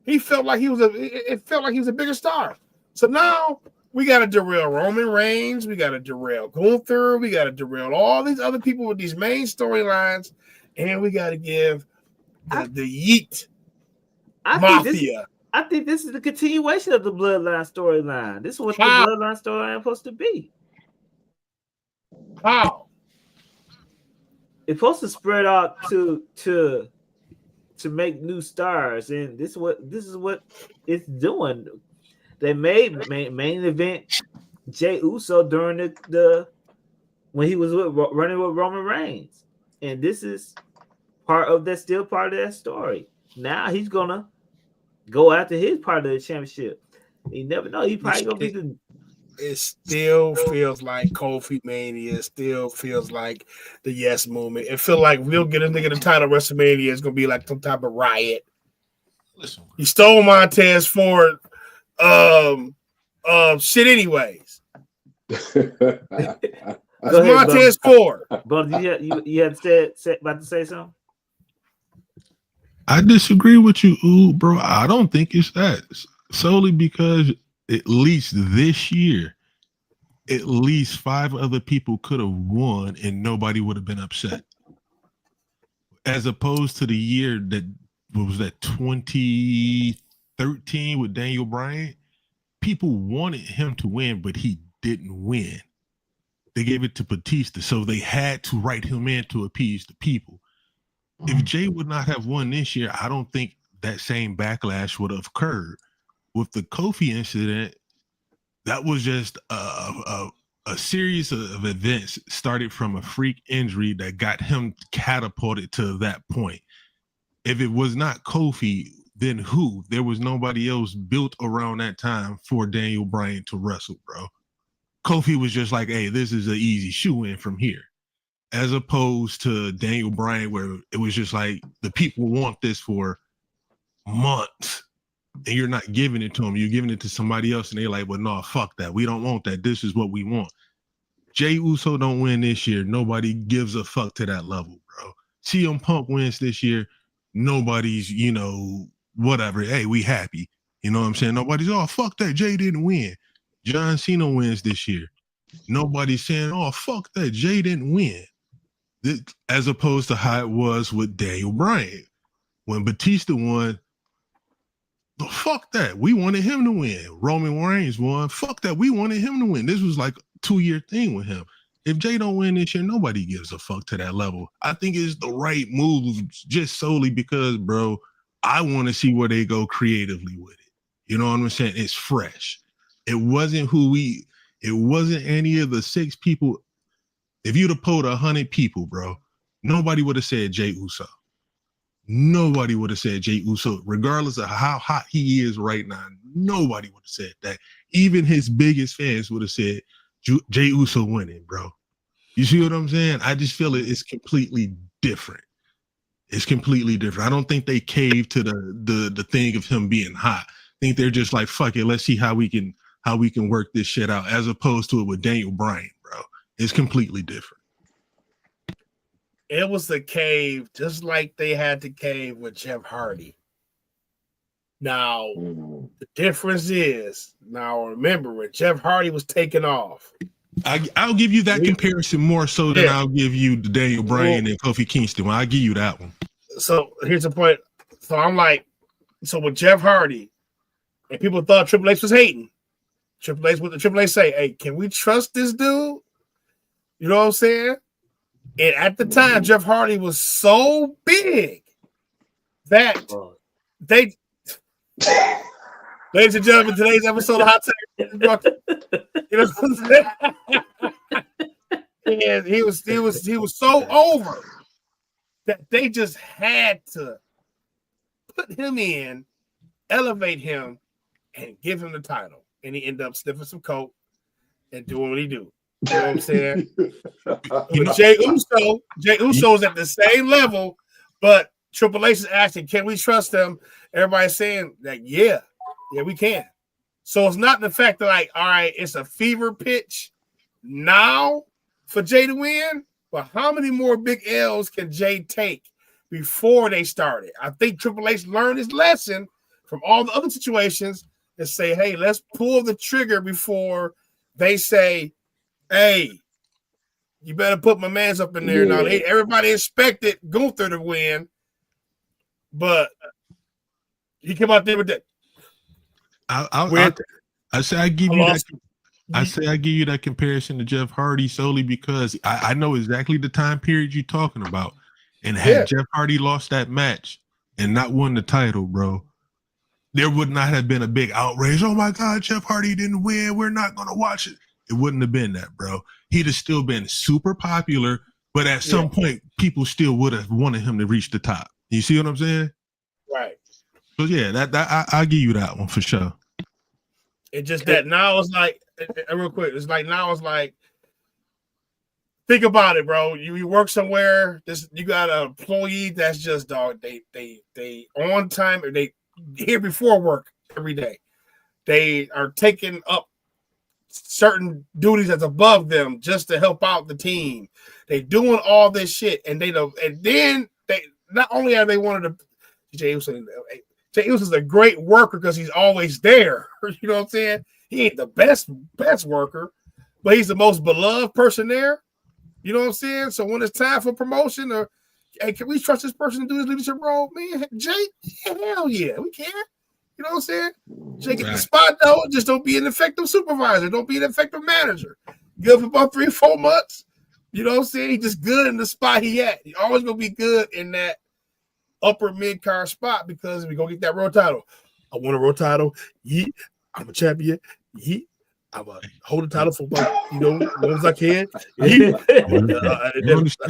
He felt like it felt like he was a bigger star. So now we got to derail Roman Reigns. We got to derail Gunther. We got to derail all these other people with these main storylines. And we got to give the Yeet Mafia. I think this is the continuation of the Bloodline storyline. This is what the Bloodline storyline is supposed to be. How? It's supposed to spread out to make new stars, and this is what it's doing. They made main event Jey Uso during the when he was running with Roman Reigns, and this is still part of that story. Now he's gonna go after his part of the championship. You never know. He probably gonna be the. It still feels like Kofi Mania. It still feels like the Yes Movement. It feels like we'll get a nigga the title WrestleMania. It's gonna be like some type of riot. Listen, he stole Montez Ford. Shit. Anyways, Montez Ford. But you had about to say something. I disagree with you, bro. I don't think it's that solely because at least this year, at least 5 other people could have won and nobody would have been upset. As opposed to the year that was that 2013 with Daniel Bryan, people wanted him to win, but he didn't win. They gave it to Batista, so they had to write him in to appease the people. If Jey would not have won this year, I don't think that same backlash would have occurred. With the Kofi incident, that was just a series of events started from a freak injury that got him catapulted to that point. If it was not Kofi, then who? There was nobody else built around that time for Daniel Bryan to wrestle, bro. Kofi was just like, hey, this is an easy shoe-in from here. As opposed to Daniel Bryan, where it was just like the people want this for months and you're not giving it to them. You're giving it to somebody else and they're like, well, no, fuck that. We don't want that. This is what we want. Jey Uso don't win this year. Nobody gives a fuck to that level, bro. CM Punk wins this year. Nobody's, whatever. Hey, we happy. You know what I'm saying? Nobody's, oh, fuck that. Jey didn't win. John Cena wins this year. Nobody's saying, oh, fuck that. Jey didn't win. As opposed to how it was with Daniel Bryan. When Batista won, fuck that. We wanted him to win. Roman Reigns won. Fuck that. We wanted him to win. This was like a 2-year thing with him. If Jey don't win this year, nobody gives a fuck to that level. I think it's the right move just solely because, bro, I want to see where they go creatively with it. You know what I'm saying? It's fresh. It wasn't any of the 6 people. If you'd have polled 100 people, bro, nobody would have said Jey Uso. Nobody would have said Jey Uso, regardless of how hot he is right now. Nobody would have said that. Even his biggest fans would have said Jey Uso winning, bro. You see what I'm saying? I just feel it's completely different. It's completely different. I don't think they cave to the thing of him being hot. I think they're just like, fuck it, let's see how we can work this shit out, as opposed to it with Daniel Bryan, bro. It's completely different. It was the cave, just like they had to cave with Jeff Hardy. Now, the difference is, now remember, when Jeff Hardy was taken off. I'll give you that comparison more so than I'll give you the Daniel Bryan and Kofi Kingston. I'll give you that one. So here's the point. So I'm like, so with Jeff Hardy, and people thought Triple H was hating. Triple H say, hey, can we trust this dude? You know what I'm saying? And at the time, Jeff Hardy was so big that they, ladies and gentlemen, today's episode of Hot Take, you know what I'm saying? And he was so over that they just had to put him in, elevate him, and give him the title. And he ended up sniffing some coke and doing what he do. You know what I'm saying? Jey Uso is at the same level, but Triple H is asking, can we trust them? Everybody's saying that, yeah, we can. So it's not the fact that, like, all right, it's a fever pitch now for Jey to win, but how many more big L's can Jey take before they started? I think Triple H learned his lesson from all the other situations and say, hey, let's pull the trigger before they say, hey, you better put my mans up in there. Yeah. Now, everybody expected Gunther to win, but he came out there with that. I say I give you that comparison to Jeff Hardy solely because I know exactly the time period you're talking about. And had Jeff Hardy lost that match and not won the title, bro, there would not have been a big outrage. Oh my God, Jeff Hardy didn't win. We're not going to watch it. It wouldn't have been that, bro. He'd have still been super popular, but at some point, people still would have wanted him to reach the top. You see what I'm saying? Right. So yeah, I'll give you that one for sure. It's just that now it's like, real quick, it's like now it's like, think about it, bro. You work somewhere, you got an employee that's just they on time, or they here before work every day. They are taking up certain duties that's above them just to help out the team. They doing all this shit, and then they not only are they one of the Jey Uso is a great worker because he's always there. You know what I'm saying? He ain't the best worker, but he's the most beloved person there. You know what I'm saying? So when it's time for promotion, or hey, can we trust this person to do this leadership role? Man, Jey, hell yeah, we can. You know what I'm saying? Jey get the spot though. Just don't be an effective supervisor. Don't be an effective manager. Give him about 3-4 months. You know what I'm saying? He's just good in the spot he at. He always gonna be good in that upper mid-card spot because we gonna get that world title. I want a world title. Yeah, I'm a champion. Yeah, I'm gonna hold the title for as long as I can.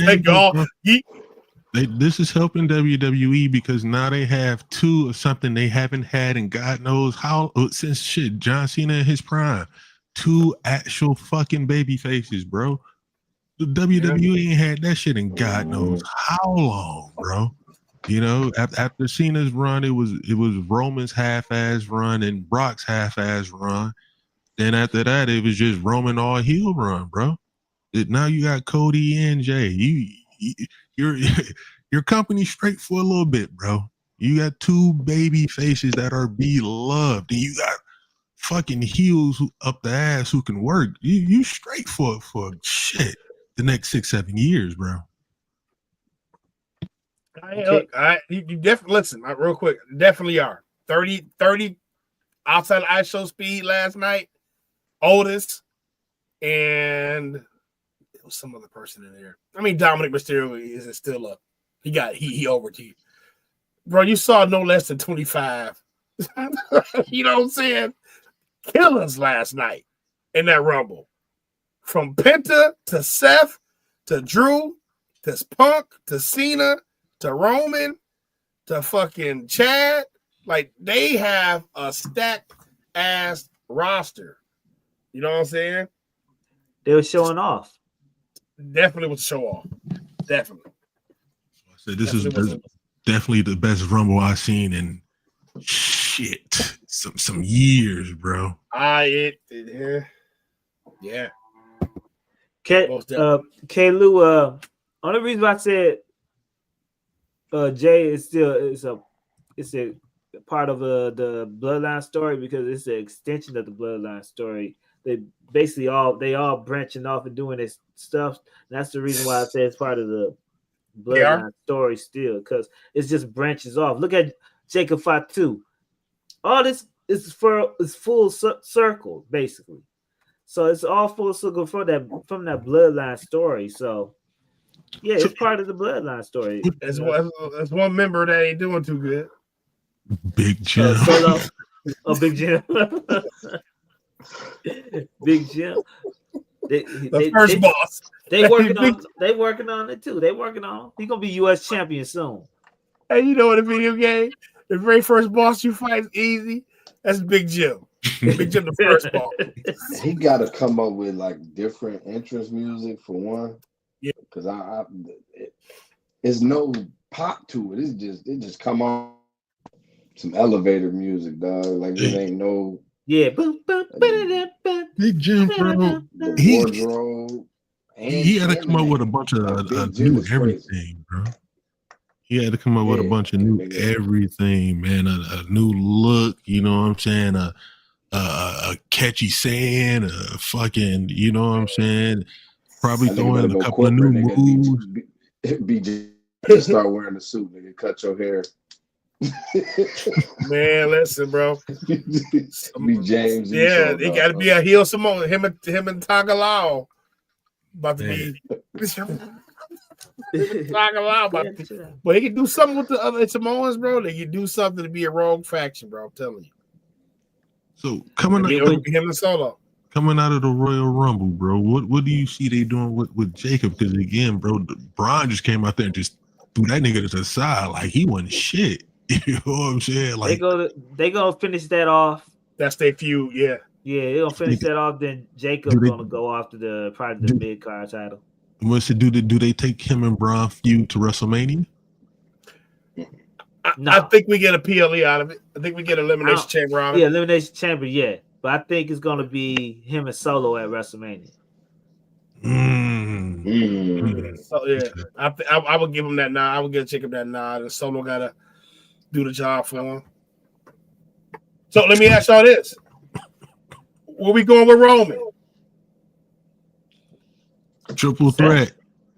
Thank y'all. Yeah. This is helping WWE because now they have 2 of something they haven't had in God knows how since John Cena in his prime. 2 actual fucking baby faces, bro. The WWE ain't had that shit in God knows how long, bro. You know, after Cena's run, it was Roman's half-ass run and Brock's half-ass run. Then after that, it was just Roman all heel run, bro. Now you got Cody and Jey. Your company's straight for a little bit, bro. You got 2 baby faces that are beloved, and you got fucking heels up the ass who can work. You straight for shit the next 6-7 years, bro. You definitely listen real quick. Definitely are 30 outside of ice show speed last night. Otis and it was some other person in there. I mean, Dominic Mysterio isn't still up. He over to you. bro, you saw no less than 25. You know what I'm saying? Killers last night in that Rumble. From Penta to Seth to Drew to Punk to Cena to Roman to fucking Chad. Like, they have a stacked ass roster. You know what I'm saying? They were showing off. Definitely was a show off. Definitely. So this is definitely the best Rumble I've seen in shit some years, bro. Yeah. K-Lou, only reason why I said Jay is still it's a part of the Bloodline story because it's an extension of the Bloodline story. They basically all branching off and doing this stuff. That's the reason why I say it's part of the Bloodline story still, because it's just branches off. Look at Jacob Fatu. All this is full circle, basically. So it's all full circle from that Bloodline story. So yeah, it's part of the Bloodline story. There's one member that ain't doing too good. Big Jim. Solo. Oh, Big Jim. Big Jim. The first boss. They working on it too. They working on. He's gonna be U.S. champion soon. Hey, you know, in a video game, the very first boss you fight is easy. That's Big Jim. Big Jim, the first boss. He got to come up with like different entrance music for one. Yeah, because there's no pop to it. It just come on some elevator music, dog. Like it ain't no. Yeah. Big Jim, bro. The wardrobe. He had to come up with a bunch of new everything, bro. He had to come up with a bunch of new everything, man. A new look, you know what I'm saying? A catchy saying, a fucking, you know what I'm saying? Probably throw in a couple of new moves. BJ just start wearing a suit, nigga. Cut your hair. Man, listen, bro. Be James. Yeah, he got to be a heel Samoan. Him and Tagalao about to be. But he can do something with the other Samoans, bro. They can do something to be a rogue faction, bro. I'm telling you. So coming out of the Royal Rumble, bro, what do you see they doing with Jacob? Because again, bro, Brian just came out there and just threw that nigga to the side like he wasn't shit. You know what I'm saying? Like they gonna finish that off. That's their feud, yeah. Yeah, they're gonna finish that off. Then Jacob's gonna go after probably the mid card title. What's it do? Do they take him and Braun feud to WrestleMania? No. I think we get a PLE out of it. I think we get Elimination Chamber out of it. Yeah, Elimination Chamber, yeah. But I think it's gonna be him and Solo at WrestleMania. So yeah, I would give him that nod. I would give Jacob that nod, and Solo gotta do the job for him. So let me ask y'all this: where we going with Roman? Triple threat.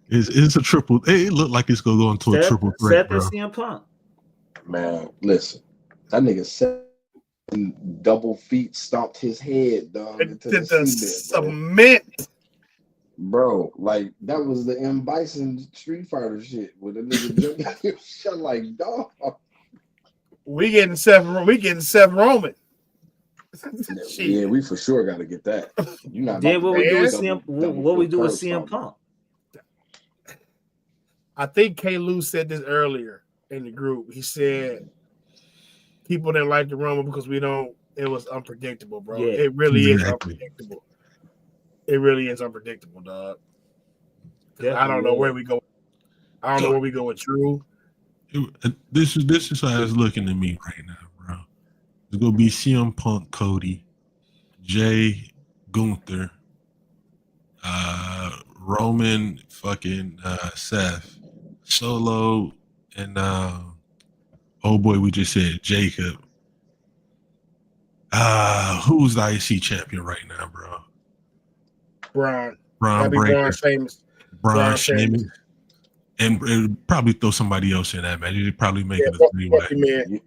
It's a triple. It looked like it's gonna go into a triple threat, bro. Seth and CM Punk. Man, listen, that nigga Seth double feet stomped his head, dog. Into the cement. Bro, like that was the M. Bison Street Fighter shit with a nigga shut like dog. We getting Seth Roman. Yeah, we for sure got to get that. You not then what we do with CM Punk? I think K-Lou said this earlier in the group. He said people didn't like the Rumble because it was unpredictable, bro. Yeah. It really is unpredictable. It really is unpredictable, dog. I don't know where we go. I don't know where we go with Drew. This is how it's looking to me right now, bro. It's gonna be CM Punk, Cody, Jay, Gunther, Roman, fucking Seth, Solo, and oh boy, we just said Jacob. Who's the IC champion right now, bro? Braun Breaker. Famous. Braun Sheamus. And probably throw somebody else in that match. You'd probably make it a three-way.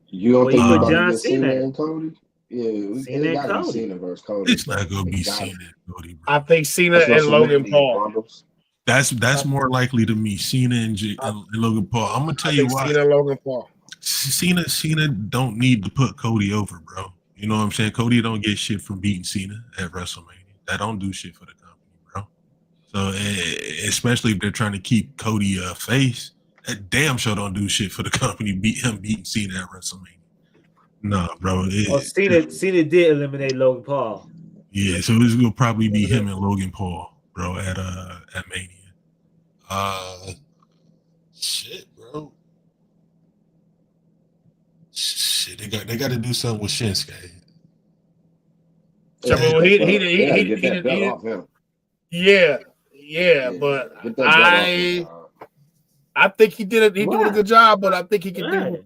You don't think put John Cena and Cody? Yeah, Cena and Cody. Cena versus Cody. It's not gonna be Cena and Cody, bro. I think Cena and Logan Paul. That's more likely to me. Cena and Logan Paul. I'm gonna tell you why. Cena and Logan Paul. Cena don't need to put Cody over, bro. You know what I'm saying? Cody don't get shit from beating Cena at WrestleMania. That don't do shit for the company, bro. So especially if they're trying to keep Cody a face, that damn show don't do shit for the company. Beating Cena at WrestleMania. No, bro. Cena did eliminate Logan Paul. Yeah, so this will probably be him and Logan Paul, bro, at Mania. Shit, bro. Shit, they got to do something with Shinsuke. He get that belt off him. Yeah, but I think he did it. He doing a good job, but I think he can do.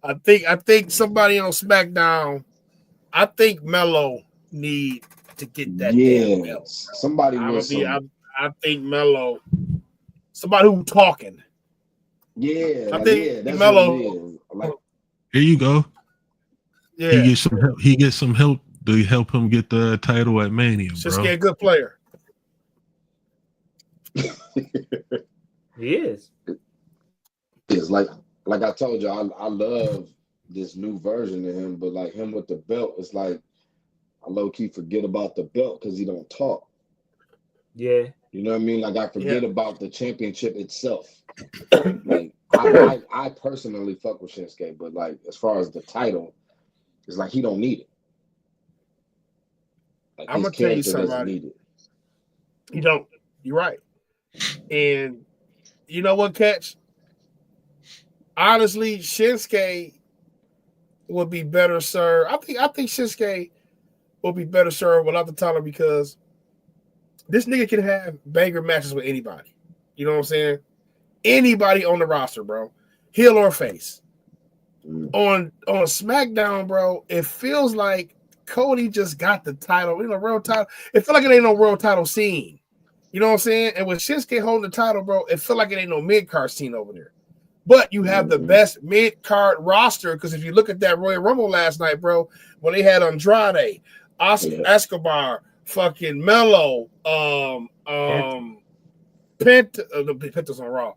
I think somebody on SmackDown. I think Melo need to get that damn belt. Somebody with I think Melo. Somebody who talking. Yeah, I think that's Melo. what it is. Like, here you go. Yeah, he gets some help. He gets some help to help him get the title at Mania, bro. Just get a good player. He is. It's like I told you, I love this new version of him, but like him with the belt, it's like I low key forget about the belt because he don't talk. Yeah. You know what I mean? Like I forget about the championship itself. Like I personally fuck with Shinsuke, but like as far as the title, it's like he don't need it. Like, I'm gonna tell you somebody. You don't. You're right. And you know what, Catch? Honestly, Shinsuke would be better served. I think Shinsuke will be better served without the title because this nigga can have banger matches with anybody. You know what I'm saying? Anybody on the roster, bro. Heel or face. On SmackDown, bro, it feels like Cody just got the title. You know, world title. It feel like it ain't no world title scene. You know what I'm saying? And with Shinsuke holding the title, bro, it feel like it ain't no mid-card scene over there. But you have the best mid-card roster because if you look at that Royal Rumble last night, bro, when they had Andrade, Escobar, fucking Melo, Penta's on Raw.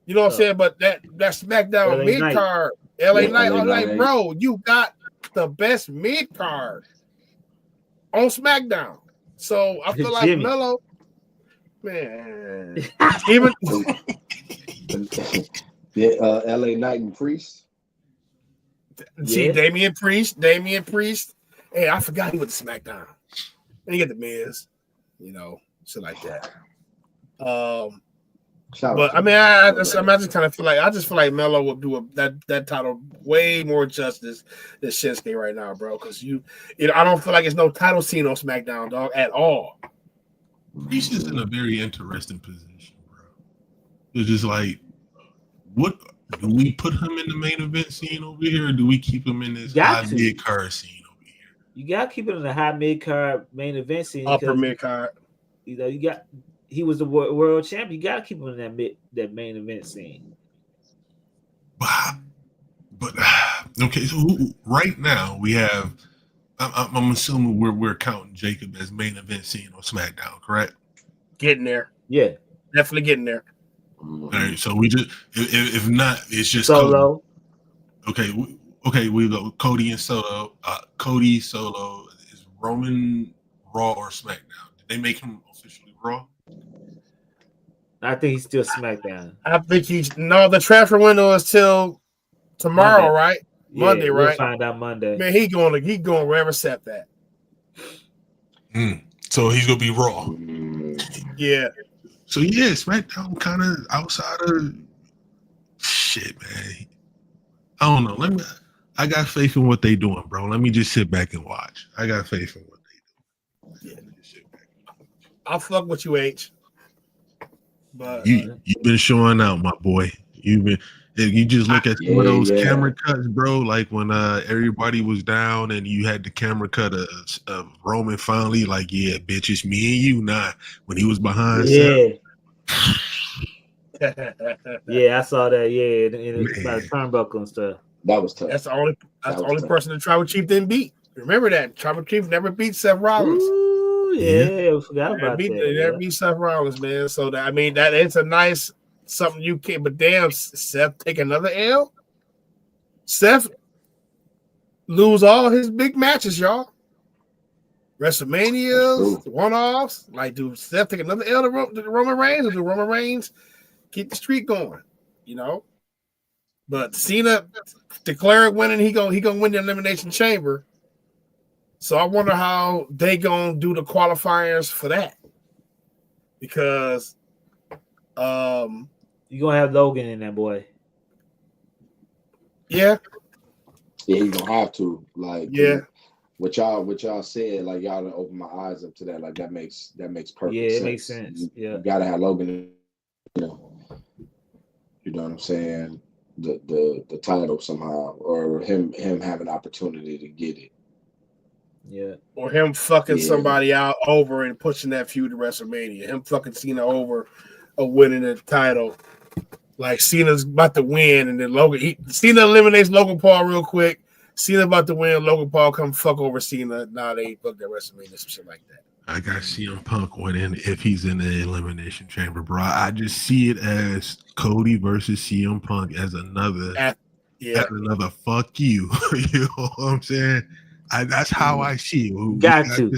You know what I'm saying? But that SmackDown mid-card, LA Knight, I'm like, bro, you got the best mid-card on SmackDown. So I feel like Melo, man, even LA Knight and Priest. See, Damian Priest. Hey, I forgot he went to SmackDown. And you get the Miz, you know, shit like that. But I mean, I just kind of feel like Melo would do that title way more justice than Shinsuke right now, bro. Because you know, I don't feel like there's no title scene on SmackDown, dog, at all. He's just in a very interesting position, bro. It's just like, what do we put him in the main event scene over here, or do we keep him in this high mid card scene over here? You gotta keep him in the high mid card main event scene. Upper mid card. You know, he was the world champion. You gotta keep him in that main event scene. But okay, so right now we have. I'm assuming we're counting Jacob as main event scene on SmackDown, correct? Getting there. Yeah, definitely getting there. All right, so we just if not, it's just Solo. Cody. Okay, we go Cody and Solo. Cody Solo is Roman Raw or SmackDown? Did they make him officially Raw? I think he's still SmackDown. I think the transfer window is till tomorrow, Monday. Right? Monday, we'll right? Find out Monday. Man, he going wherever set that. So he's gonna be Raw. Yeah. So yeah, SmackDown kind of outside of shit, man. I don't know. I got faith in what they doing, bro. Let me just sit back and watch. I got faith in what they do. I'll fuck with you, H. But you've been showing out, my boy. You just look at some of those camera cuts, bro. Like when everybody was down and you had the camera cut of Roman finally, like, yeah, bitch, it's me and you. Nah, when he was behind, yeah, I saw that. Yeah, and it's about a turnbuckle and stuff. That was tough. That's the only person that Tribal Chief didn't beat. Remember that Tribal Chief never beat Seth Rollins. Ooh, yeah, I forgot about that. They never beat Seth Rollins, man. So that it's a nice something you can. But damn, Seth take another L. Seth lose all his big matches, y'all. WrestleManias, one-offs. Like, do Seth take another L to Roman Reigns, or do Roman Reigns keep the streak going? You know. But Cena declared winning. He gonna win the Elimination Chamber. So I wonder how they gonna do the qualifiers for that. Because you gonna have Logan in that, boy. Yeah, you gonna have to. Like, yeah. What y'all said, like, y'all done open my eyes up to that. Like, that makes perfect sense. Yeah, it makes sense. You gotta have Logan, you know what I'm saying, the title somehow, or him having opportunity to get it. Yeah. Or him fucking somebody out over and pushing that feud to WrestleMania. Him fucking Cena over or winning the title. Like, Cena's about to win, and then Cena eliminates Logan Paul real quick. Cena about to win, Logan Paul come fuck over Cena. Nah, they booked at WrestleMania, some shit like that. I got CM Punk winning if he's in the Elimination Chamber, bro. I just see it as Cody versus CM Punk as another, another fuck you. You know what I'm saying? That's how I see it. Got to.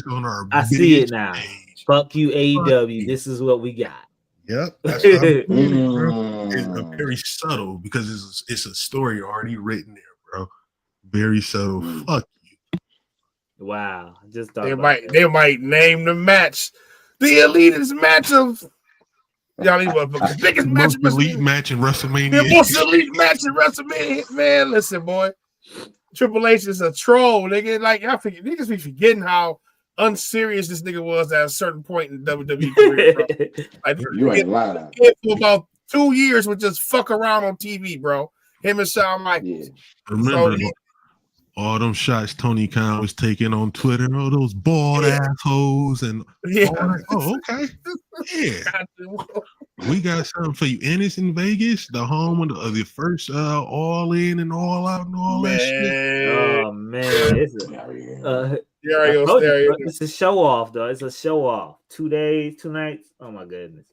I see it now. Page. Fuck you, AEW. This is what we got. Yep. That's how it's very subtle because it's a story already written there, bro. Very subtle. Fuck you. Wow. Just thought they might name the match the elitist match of y'all need the biggest match elite match in WrestleMania. The most elite match in WrestleMania. Man, listen, boy. Triple H is a troll, nigga. Like, y'all niggas be forgetting how unserious this nigga was at a certain point in WWE career, bro. Like, you ain't lying. For about 2 years would just fuck around on TV, bro. Him and Shawn Michaels. Remember all them shots Tony Khan was taking on Twitter, all those bald assholes, and oh, okay, we got something for you. And it's in Vegas, the home of the first All In and All Out and all that shit. Oh man, it's a show off, though. It's a show off. 2 days, 2 nights. Oh my goodness.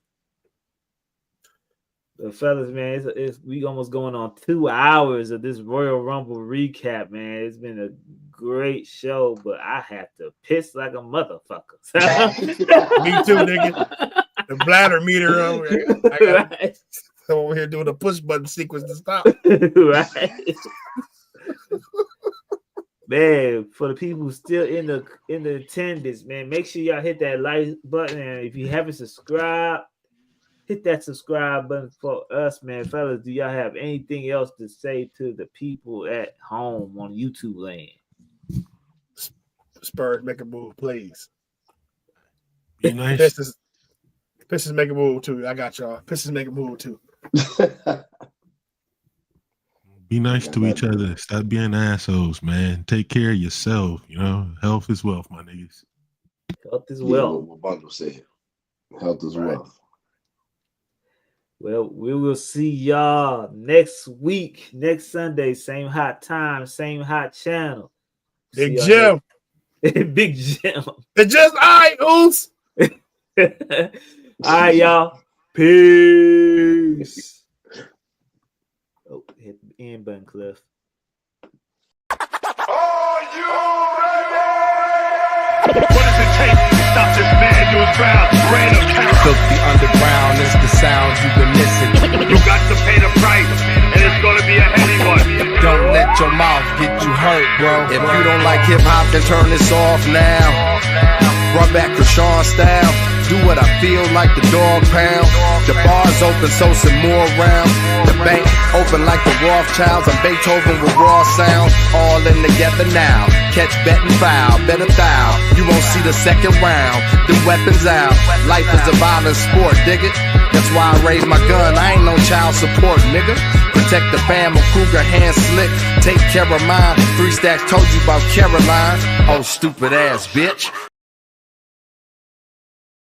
The fellas, man, we almost going on 2 hours of this Royal Rumble recap, man. It's been a great show, but I have to piss like a motherfucker. Me too, nigga. The bladder meter over here. I got over here doing a push button sequence to stop. Right. Man, for the people still in the attendance, man, make sure y'all hit that like button, and if you haven't subscribed, hit that subscribe button for us, man. Fellas, do y'all have anything else to say to the people at home on YouTube land? Spurs, make a move, please. Be nice. Pistons make a move too. I got y'all. Pistons make a move too. Be nice to each other. Stop being assholes, man. Take care of yourself. You know, health is wealth, my niggas. Health is wealth. What Bundle said. Health is wealth. Well, we will see y'all next week, next Sunday, same hot time, same hot channel. Big Jim. Big Jim. It's just all right, oops. All right, y'all. Peace. Oh, hit the end button, Cliff. Are you ready? What does it take to stop this manual drought? Random count. Cook the underground is the sound you've been missing. You got to pay the price, and it's gonna be a heavy one. Don't let your mouth get you hurt, bro. If you don't like hip hop, then turn this off now. Run back Krishan style. Do what I feel like the dog pound. The bar's open, so some more rounds. The bank open like the Rothschilds. I'm Beethoven with raw sound. All in together now. Catch, bet, and foul. Better foul. You won't see the second round. Them weapons out. Life is a violent sport, dig it? That's why I raise my gun. I ain't no child support, nigga. Protect the fam of Kruger, hand slick. Take care of mine. 3 stacks told you about Caroline. Oh, stupid ass bitch.